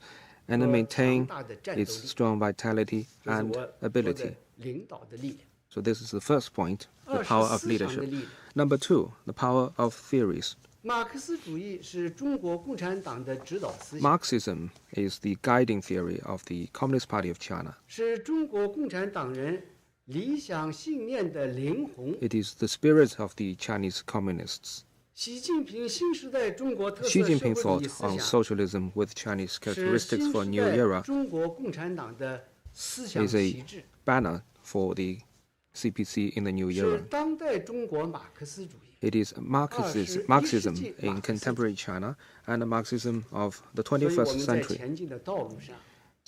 and 和 maintain 强大的战斗 its 力， strong vitality 这是 and 我说 ability. 的领导的力量。 So this is the first point, the 二 power 是 of 思想的 leadership. 力量。 Number two, the power of theories. 马克思主义是中国共产党的指导思想， Marxism is the guiding theory of the Communist Party of China. 是中国共产党人理想信念的灵魂。 It is the spirit of the Chinese communists. 习近平新时代中国特色 Xi 社会 Jinping 主 thought 义思 on 想， socialism with Chinese 是 characteristics 新 for a 时 new 代 era 中国共产党的思想 is a 旗帜， banner for the CPC in the new 是 era. 当代中国马克思主义。 It is 21 Marxism 世纪 in 马克思主义。 contemporary China and the Marxism of the 所以我 21st 们在 century. 前进的道路上，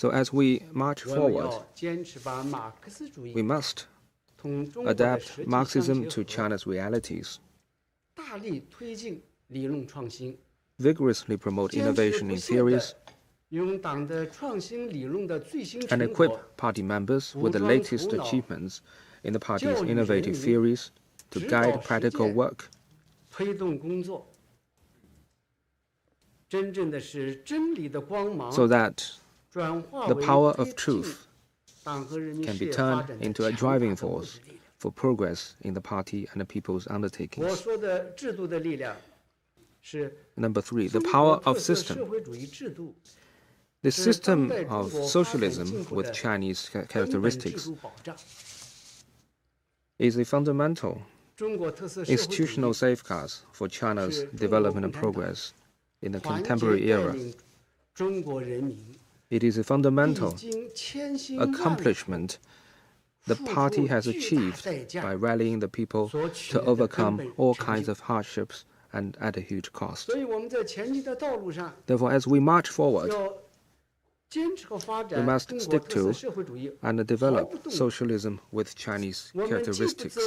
So as we march 我们 forward, 要坚持把马克思主义 we must 同中国的 adapt 实际相 Marxism 结 to 合， China's realities, 大力推进理论创新， vigorously promote 坚持 innovation 不 in 懈地 theories, 用党的创新理论的最新 and 成 equip 果， party members with the 武装 latest 头脑， achievements in the party's 教育人 innovative 民， theories to 指 guide 导实 practical 践， work, 推动工作，真正的是真理的光芒 so that 转化 the 为 power 推 of 进 truth 党和人民 can 事 be 业发 turned 展的 into a 强大 driving 的物 force 质力量。 for progress in the party and the people's 我 undertakings. 说的制度的力量是 Number 3, the 中国 power 特 of 色 system. 社会主义制度 The 是当 system 代中 of 国发展 socialism 进步 with 的 Chinese 根本制 characteristics 度保障。 is a fundamental 中国特色社会主 institutional 义 safeguards for China's 是中国 development and 共产党 progress in the 团 contemporary 结带 era. 领中国人民 It is a 历 fundamental 经千辛万苦 accomplishment the 付 party 出 has 巨大 achieved 代价 by rallying the people 所取 to 得的根 overcome 本 all 成 kinds 就。 of hardships and at a huge cost. 所以我们在前进的道路上 Therefore, as we march forward 要坚持和发 we 展 must 中国 stick 特色 to 社会主义， and 毫 develop 不动摇。 socialism with Chinese 我们既不 characteristics. 走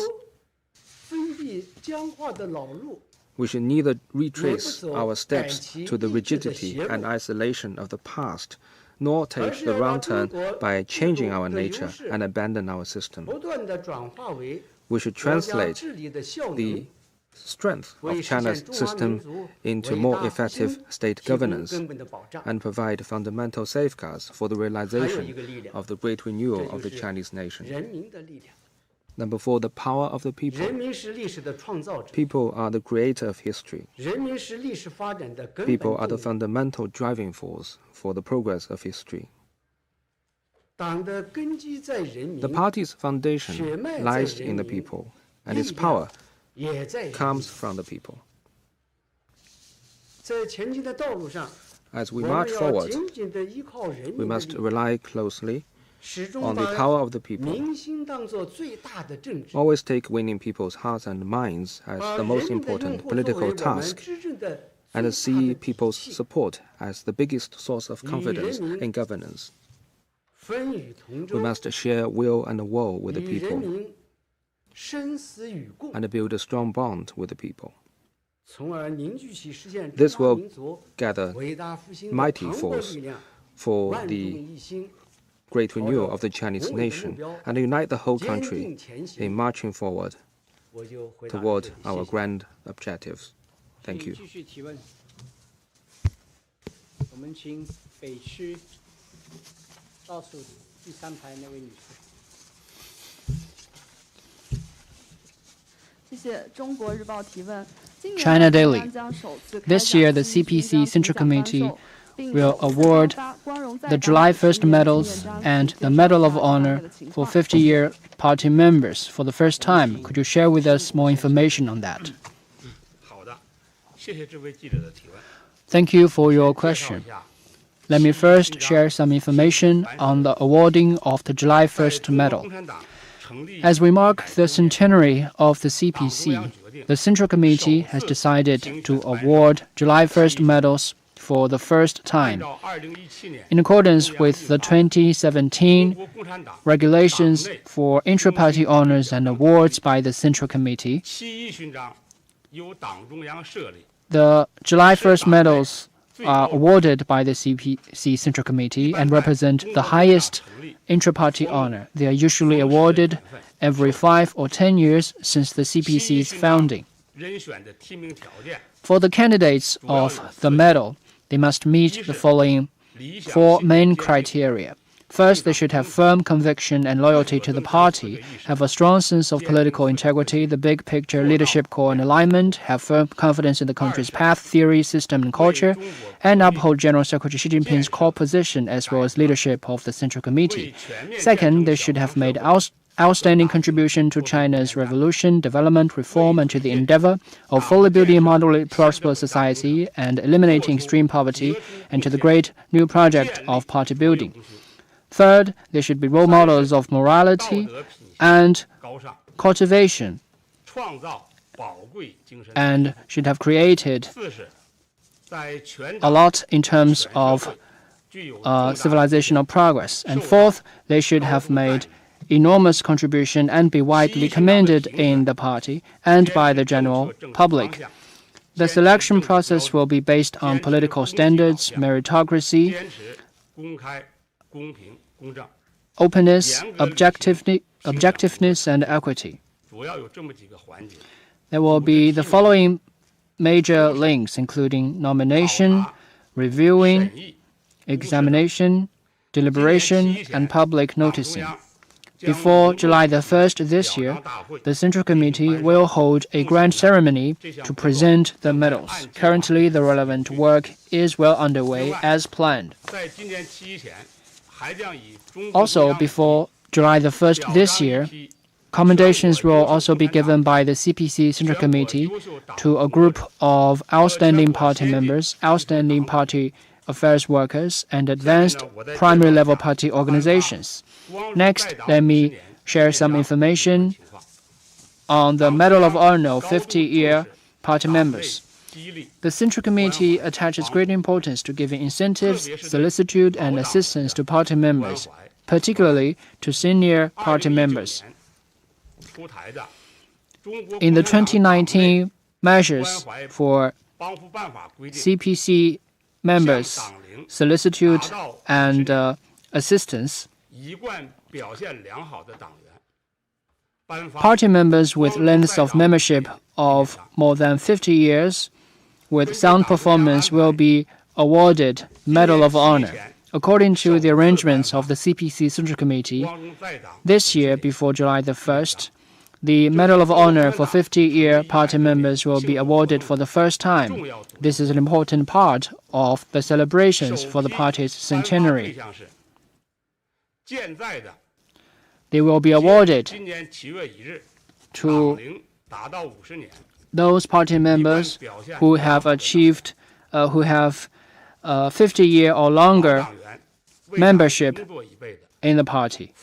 封闭僵化的老路， We should neither retrace 也不走 our 改 steps 其 to the 意志的 rigidity 邪 and 路， isolation of the past, nor 而 take 是 the 要让 wrong 中 turn 国 by 制 changing 度 our 的优 nature 势 and abandon our system. 不断的转化为 We should 国家 translate 治理的效 the 能， strength 为 of 实现 China's 中华民 system 族 into 伟 more 大复 effective 兴 state 提供 governance 根本的保障。 and provide fundamental safeguards for the 还有一 realization 个力量， of the great renewal 这 of 就 the 是 Chinese nation. 人民的力量。 Number 4, the power of the people. 人民是历史的创造者， People are the creator of history. 人民是历史发展的根本 People are the 动力。 fundamental driving force for the progress of history. 党的根基在人民 The，party's foundation 血脉在 lies 人 in the 民， people, and 力 its 量 power 也在人民。 comes from the people. 在前进的道路上， As 我 we 们 march 要 forward, 紧紧地依靠人 we 民的 must 力量， rely closely 始终 on the 把 power of the people. 民心当作最大的政治， Always take winning people's hearts and minds as 把 the 人 most 民的拥 important 护作为 political 我们 task, 执政的 and 最大 see 的底 people's 气， support as the biggest source of confidence民 in governance. 风雨同 We 舟， must share will and woe with the 与人 people 民生死与共， and build a strong bond with the people. 从而凝聚起实现中 This 华 will 民族 gather 伟大复兴的 mighty 磅礴 force 力量， for 万众 the 一心， great renewal of the Chinese 宏伟的 nation 目标， and unite the whole 坚 country 定前 in 行。 marching forward 我就回答到 toward 这里， our 谢谢。 grand objectives. Thank 请 you. 继续提问。我们请北区倒数第3排那位女士。谢谢中国日报提问。今年 China 中 Daily. 央将首次开 This 展 year, the 新勋 CPC 章 Central 评奖颁 Committee 授，并 will 首次 award 颁发光荣在 the 岗 July 10 1st 年纪 medals 念章， and 请 the 介绍 Medal 一 of 下大概 Honor 的情 for 况。 50-year party members for the first time. Could you share with us more information on that? 好的，谢谢这位记者的提问。 Thank you for your 介绍 question. 一下 Let me first share some information on the awarding of the July 在 1st 中国 medal. 共产党成立 As we mark 100 周 the 年 centenary of the 党中央 CPC, 决定 the Central Committee has decided to award July 1st medals for the first 按 time. 照2017年 In accordance with the 2017 中国共产党 regulations for intra-party honors and awards by the Central Committee, 7.1勋章由党中央设立， the July 1st medals are awarded by the CPC Central Committee and represent the highest intra-party honor. They are usually awarded every 5 or 10 years since the CPC's founding. 人选的提名条件 For the candidates of the medal, they must meet the following 理想 4 性 main 坚定 criteria. First, they should have firm conviction and loyalty to the party, have a strong sense of political integrity, the big picture, leadership core and alignment, have firm confidence in the country's path, theory, system, and culture, and uphold General Secretary Xi Jinping's core position as well as leadership of the Central Committee. Second, they should have made outstanding contribution to China's revolution, development, reform, and to the endeavor of fully building a moderately prosperous society and eliminating extreme poverty, and to the great new project of party building. Third, they should be role models of 道 morality 德品 and 高尚， cultivation, 创造宝贵精神。 and should have created 四是，在全 a 党 lot in terms of civilizational progress. And fourth, they should have made enormous contribution and be widely commended in the party and by the general public. The selection process will be based on political standards, meritocracy, openness, objectiveness, and equity. There will be the following major links, including nomination, reviewing, examination, deliberation, and public noticing. Before July the 1st this year, the Central Committee will hold a grand ceremony to present the medals. Currently, the relevant work is well underway as planned. Also, before July the 1st this year, commendations will also be given by the CPC Central Committee to a group of outstanding party members, outstanding party affairs workers, and advanced primary level party organizations. Next, let me share some information on the Medal of Honor 50-year party members. The Central Committee attaches great importance to giving incentives, solicitude, and assistance to party members, particularly to senior party members. In the 2019 measures for CPC members, solicitude, and assistance, party members with lengths of membership of more than 50 years with sound performance will be awarded Medal of Honor. According to the arrangements of the CPC Central Committee, this year, before July the 1st, the Medal of Honor for 50-year party members will be awarded for the first time. This is an important part of the celebrations for the party's centenary. They will be awarded to those party members who have achieved, 50-year or longer membership in the party.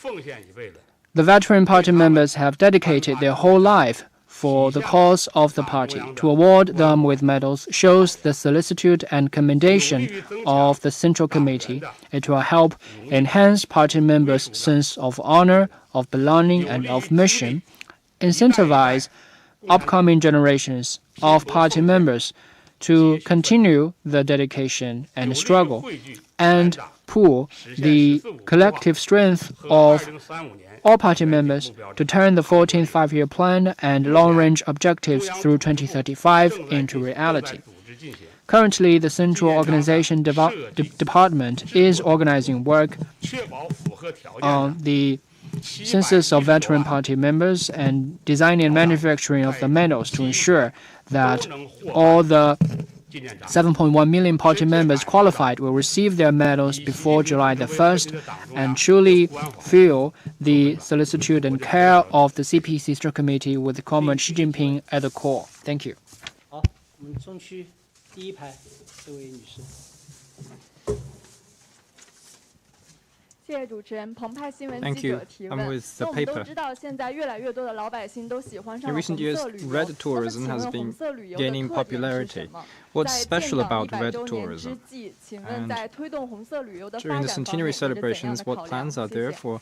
The veteran party members have dedicated their whole life for the cause of the party. To award them with medals shows the solicitude and commendation of the Central Committee. It will help enhance party members' sense of honor, of belonging, and of mission, incentivize upcoming generations of party members to continue the dedication and struggle, and pool the collective strength of all party members to turn the 14th Five-Year Plan and long-range objectives through 2035 into reality. Currently, the Central Organization Department is organizing work on the census of veteran party members and designing and manufacturing of the medals to ensure that all the 7.1 million party members qualified will receive their medals before July the 1st and truly feel the solicitude and care of the CPC Central Committee with Comrade Xi Jinping at the core. Thank you. 好，我们中区第一排这位女士。谢谢主持人。澎湃新闻 Thank 记 you. 者提 I'm 问。 with the 那我们都 paper. 知道，现在越来越多的老百姓都喜欢上 In 了 recent 红 years, 色旅游。 red 那么 tourism 请 has 问红 been 色旅游 gaining 的特点是 popularity. 什么？ What's 在 special 建党 about 100 red 周年之 tourism? 际，请问 And 在推动红色旅游的发 During 展 the 方 centenary 面有着怎样 celebrations, 的 what 考量？ plans are 谢 there 谢。 for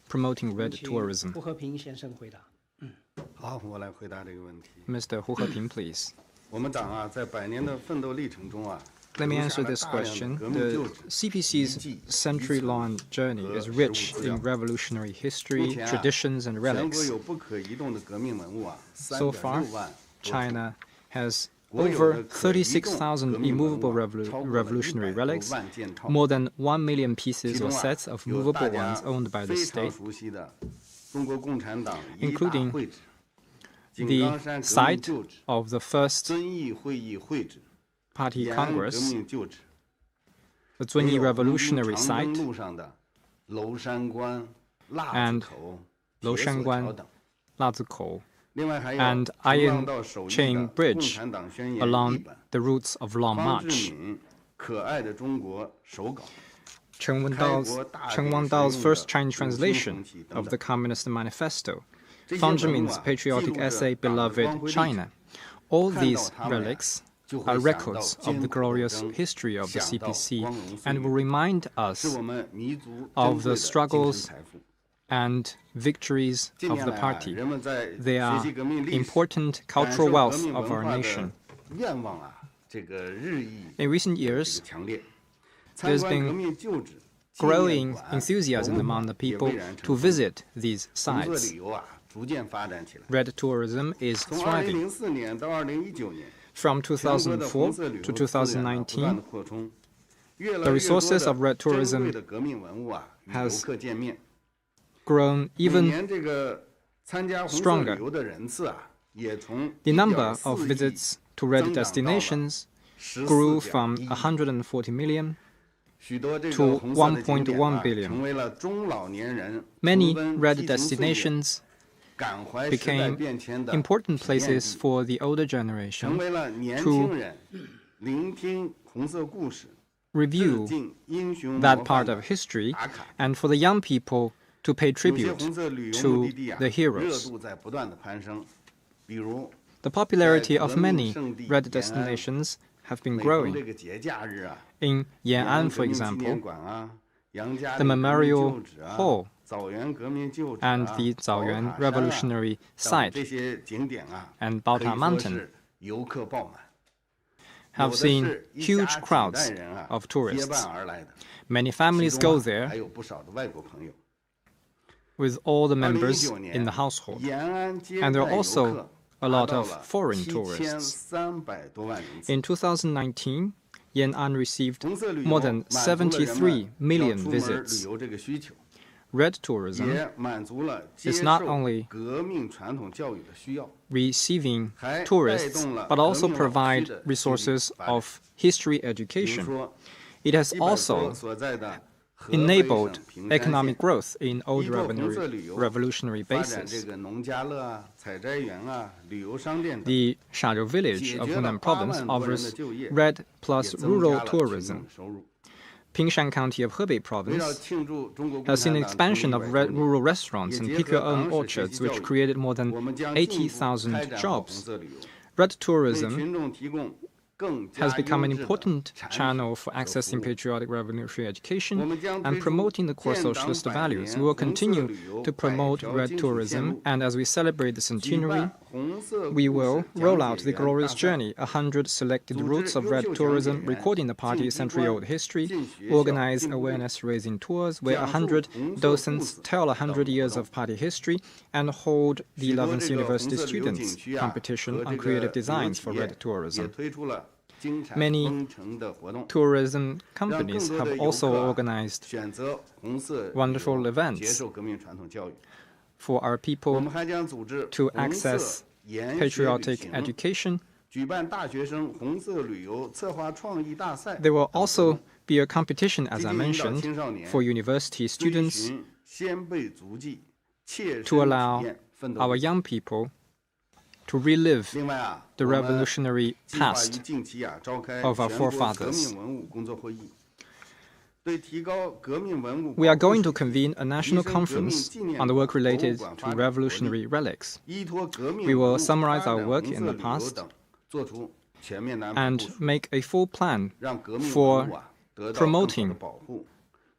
promoting red 请 tourism? 胡和平先生回答。好，我来回答这个问题。 Mr. Hu Heping, please. 我们党啊，在100年的奋斗历程中啊， Let me answer this question. The CPC's century-long journey is rich in revolutionary history, traditions, and 全国 relics. 有不可移动的革命文物啊 So far, 3.6万多处。 China has 国有 over 的可移动 36,000 革命文物 immovable 啊超过了 revolutionary 100多 relics, 万件超， more than 1 million 其 pieces 中 or 啊 sets of 有大 movable 家 ones owned by the 非常 state, 熟悉的中国共产党一大 including 会址，井 the 冈山革命 site 旧址、 of the first 遵义会议会址、 Party 延安革 Congress, 命旧址， the 还 Zunyi 有 Revolutionary 长征 Site, 路上的娄山关、腊 and 子口、娄铁索桥山关等。 Lazikou, 另外还有 and 成 Iron 浪到首义 Chain 的共 Bridge 产党宣言译 along 本， the routes of Long 方志 March. 敏可爱的中国手稿， Chen 开 Wendell's 国大典 Chen 使 Wendell's 用 first 的 Chinese 五星 translation 红旗等 of 等 the Communist Manifesto, 这些 Fang 文物 Zhimin's 啊，记 patriotic 录着 essay 党的 Beloved 光辉历 China. 程， All 看到 these 他们呀 relics records of the glorious history of the CPC and will remind us of the struggles and victories of the party. They are important cultural wealth of our nation. In recent years, there's been growing enthusiasm among the people to visit these sites. Red tourism is thriving. From 2004 to 2019, the resources of red tourism has grown even stronger. The number of visits to red destinations grew from 140 million to 1.1 billion. Many red destinations became important places for the older generation to review that part of history and for the young people to pay tribute to the heroes. The popularity of many red destinations have been growing. In Yan'an, for example, the Memorial Hall and the Zaoyuan Revolutionary Site and Baota Mountain have seen huge crowds of tourists. Many families go there with all the members in the household. And there are also a lot of foreign tourists. In 2019, Yan'an received more than 73 million visits. Red tourism is not only receiving tourists, but also provide resources of history education. It has also enabled economic growth in old revolutionary bases. The Shariu village of Hunan province offers red plus rural tourism. Pingshan County of Hebei province has seen an expansion of rural restaurants and pick-your-own orchards, which created more than 80,000 jobs. Red tourism has become an important channel for accessing patriotic revolutionary education and promoting the core socialist values. We will continue to promote red tourism, and as we celebrate the centenary, we will roll out the glorious journey, 100 selected routes of red tourism, recording the party's century-old history, organize awareness-raising tours where 100 docents tell 100 years of party history, and hold the 11th University Students' competition on creative designs for red tourism. Many tourism companies have also organized wonderful events for our people to access patriotic education. There will also be a competition, as I mentioned, for university students to allow our young people to relive the revolutionary past of our forefathers. We are going to convene a national conference on the work related to revolutionary relics. We will summarize our work in the past and make a full plan for promoting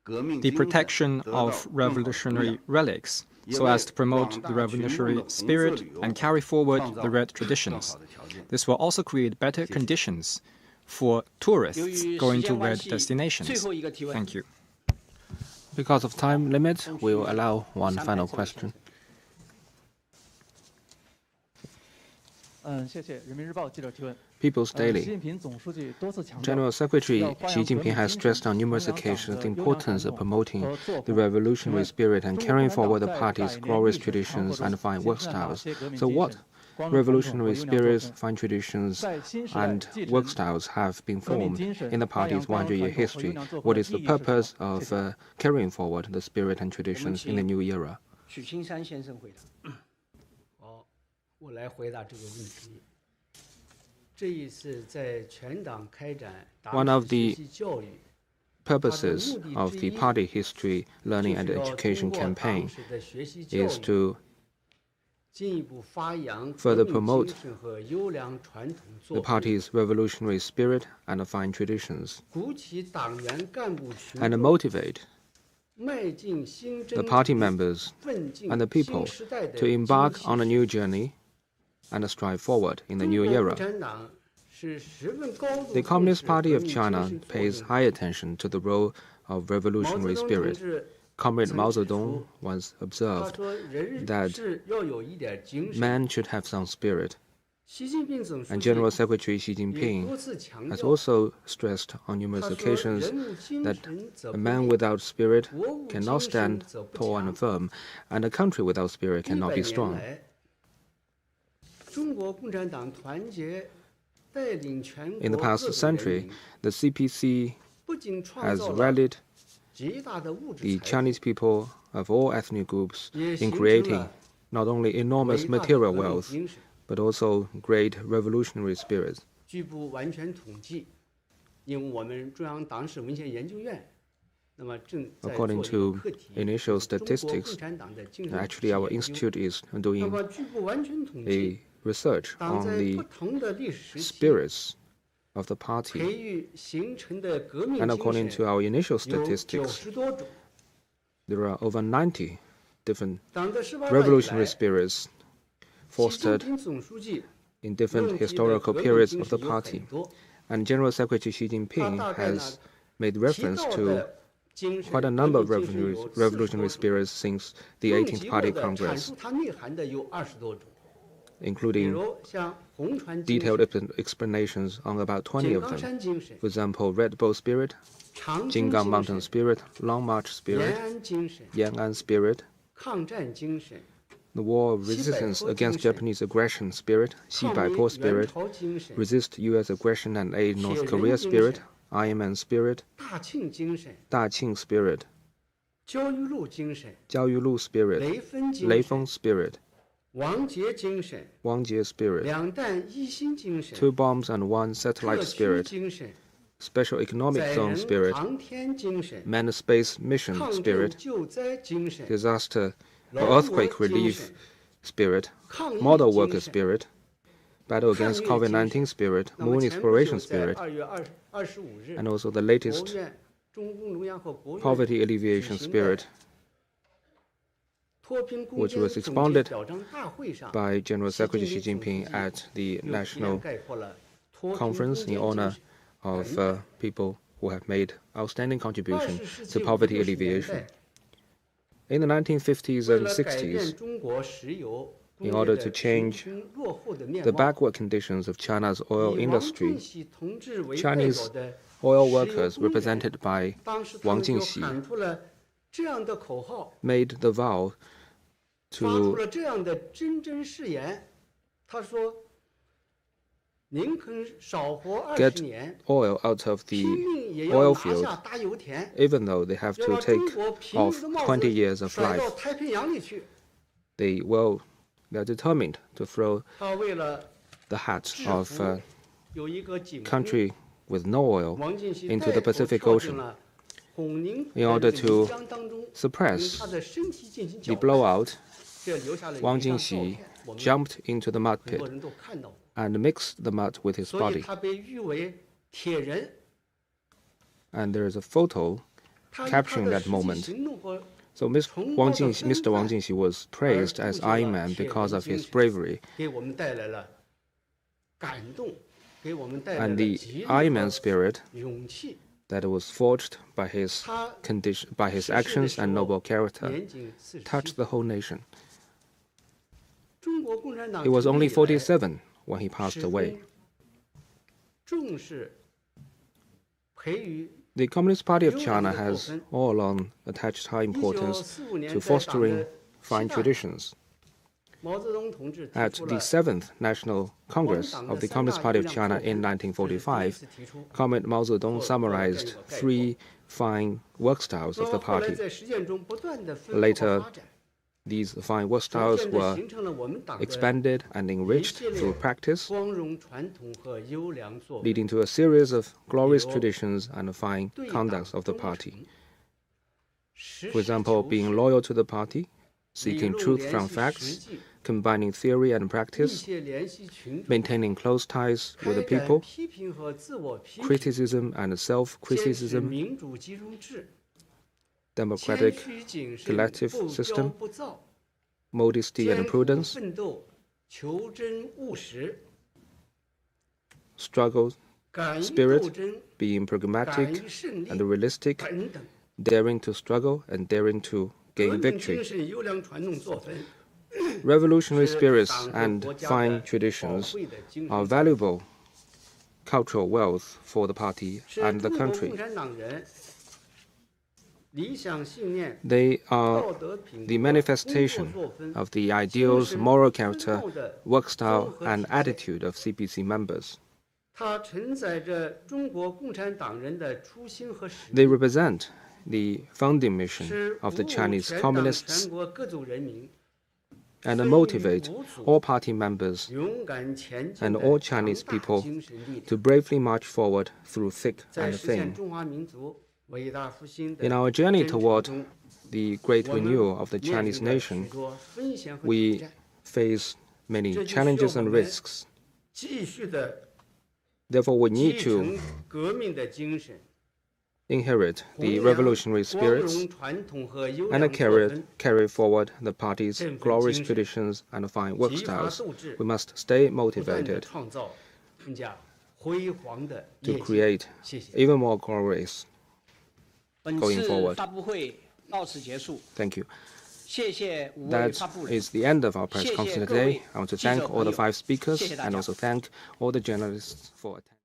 the protection of revolutionary relics, so as to promote the revolutionary spirit and carry forward the red traditions. This will also create better conditions for tourists going to red destinations. Thank you. Because of time limit, we will allow one final question. People's Daily. General Secretary Xi Jinping has stressed on numerous occasions the importance of promoting the revolutionary spirit and carrying forward the party's glorious traditions and fine work styles. So what revolutionary spirits, fine traditions, and work styles have been formed in the party's 100-year history? What is the purpose of carrying forward the spirit and traditions in the new era? One of the purposes of the Party History Learning and Education campaign is to further promote the party's revolutionary spirit and fine traditions, and motivate the party members and the people to embark on a new journey and strive forward in the new era. The Communist Party of China pays high attention to the role of revolutionary spirit. Comrade Mao Zedong once observed that man should have some spirit. And General Secretary Xi Jinping has also stressed on numerous occasions that a man without spirit cannot stand tall and firm, and a country without spirit cannot be strong. In the past century, the CPC has rallied the Chinese people of all ethnic groups in creating not only enormous material wealth, but also great revolutionary spirit. According to initial statistics, actually our institute is doing a research on the spirits of the party. And according to our initial statistics, there are over 90 different revolutionary spirits fostered in different historical periods of the party. And General Secretary Xi Jinping has made reference to quite a number of revolutionary spirits since the 18th Party Congress, including detailed explanations on about 20 of them. For example, Red Bull spirit, Jingang Mountain spirit, Long March spirit, Yan'an spirit, the war of resistance against Japanese aggression spirit, Xibaipo spirit, resist U.S. aggression and aid North Korea spirit, Iron Man spirit, Daqing spirit, Jiao Yulu spirit, Leifeng spirit, Wang Jie spirit, 2 bombs and 1 satellite spirit, special economic zone spirit, manned space mission spirit, disaster or earthquake relief spirit, model worker spirit, battle against COVID-19 spirit, moon exploration spirit, and also the latest poverty alleviation spirit, which was expounded by General Secretary Xi Jinping at the National Conference in honor of people who have made outstanding contribution to poverty alleviation. In the 1950s and 60s, in order to change the backward conditions of China's oil industry, Chinese oil workers, represented by Wang Jingxi, made the vow to get oil out of the oil field, even though they have to take off 20 years of life. They're determined to throw the hat of a country with no oil into the Pacific Ocean in order to suppress the blowout. Wang Jingxi jumped into the mud pit and mixed the mud with his body. And there is a photo capturing that moment. So Mr. Wang Jingxi was praised as Iron Man because of his bravery. And the Iron Man spirit that was forged by his actions and noble character touched the whole nation. He was only 47 when he passed away. The Communist Party of China has all along attached high importance to fostering fine traditions. At the 7th National Congress of the Communist Party of China in 1945, Comrade Mao Zedong summarized 3 fine work styles of the party. Later, these fine work styles were expanded and enriched through practice, leading to a series of glorious traditions and fine conducts of the party. For example, being loyal to the party, seeking truth from facts, combining theory and 密 practice, 切联系群众， maintaining close ties with the 开展 people, 批评和自我批评， criticism and 坚持 self-criticism, 民主集中制， democratic 谦虚谨慎， collective 不骄 system, 不躁， modesty and 艰苦 prudence, 奋斗，求真务实， struggle 敢于 spirit, 斗争， being 敢 pragmatic 于胜利 and realistic, 等等。 daring to struggle and daring to 革 gain 命 victory. 精神优良传统作风， Revolutionary 是 spirits 党和 and 国家 fine 的宝 traditions 贵的精 are 神， valuable cultural wealth for the party 是 and the 中国 country. 共产党人理想信念、 They are 道德品 the 格、工作 manifestation 作风、 of the ideals, moral character, 精神 work style, 综合 and 体现。 attitude of CPC members. 它承载着中国共产党人的初心和使 They 命， represent the founding mission 是 of 鼓 the 舞 Chinese 全党 communists 全国各族人民 and 奋于 motivate 无阻 all party members 勇敢前进 and 的 all 强 Chinese 大 people 精神力 to 量， bravely march forward through thick 在 and 实现 thin. 中华民族伟大复兴的 In our journey 征程 toward 中， the great 我们 renewal of the 面 Chinese 临着 nation, 许多风险和挑 we 战， face many 这就需要 challenges 我 and 们 risks. 继续的 Therefore, we 继 need 承 to 革命的精神， inherit 弘 the 扬 revolutionary 光 spirits 荣传统和优 and 良作 carry 风， forward the party's 振奋 glorious 精神， traditions and fine work 激发 styles. 斗志， We must stay 不断地 motivated 创造更加辉煌的 to 业绩。 create 谢谢。 even more glorious. 本 Going 次 forward. 发布会到此结束， Thank you. 谢谢5位 That 发布人。 is the end of our press 谢谢 conference 各位 today. I want to 记者 thank all the 朋友。 5 speakers 谢谢大 and 家。 also thank all the journalists for attending.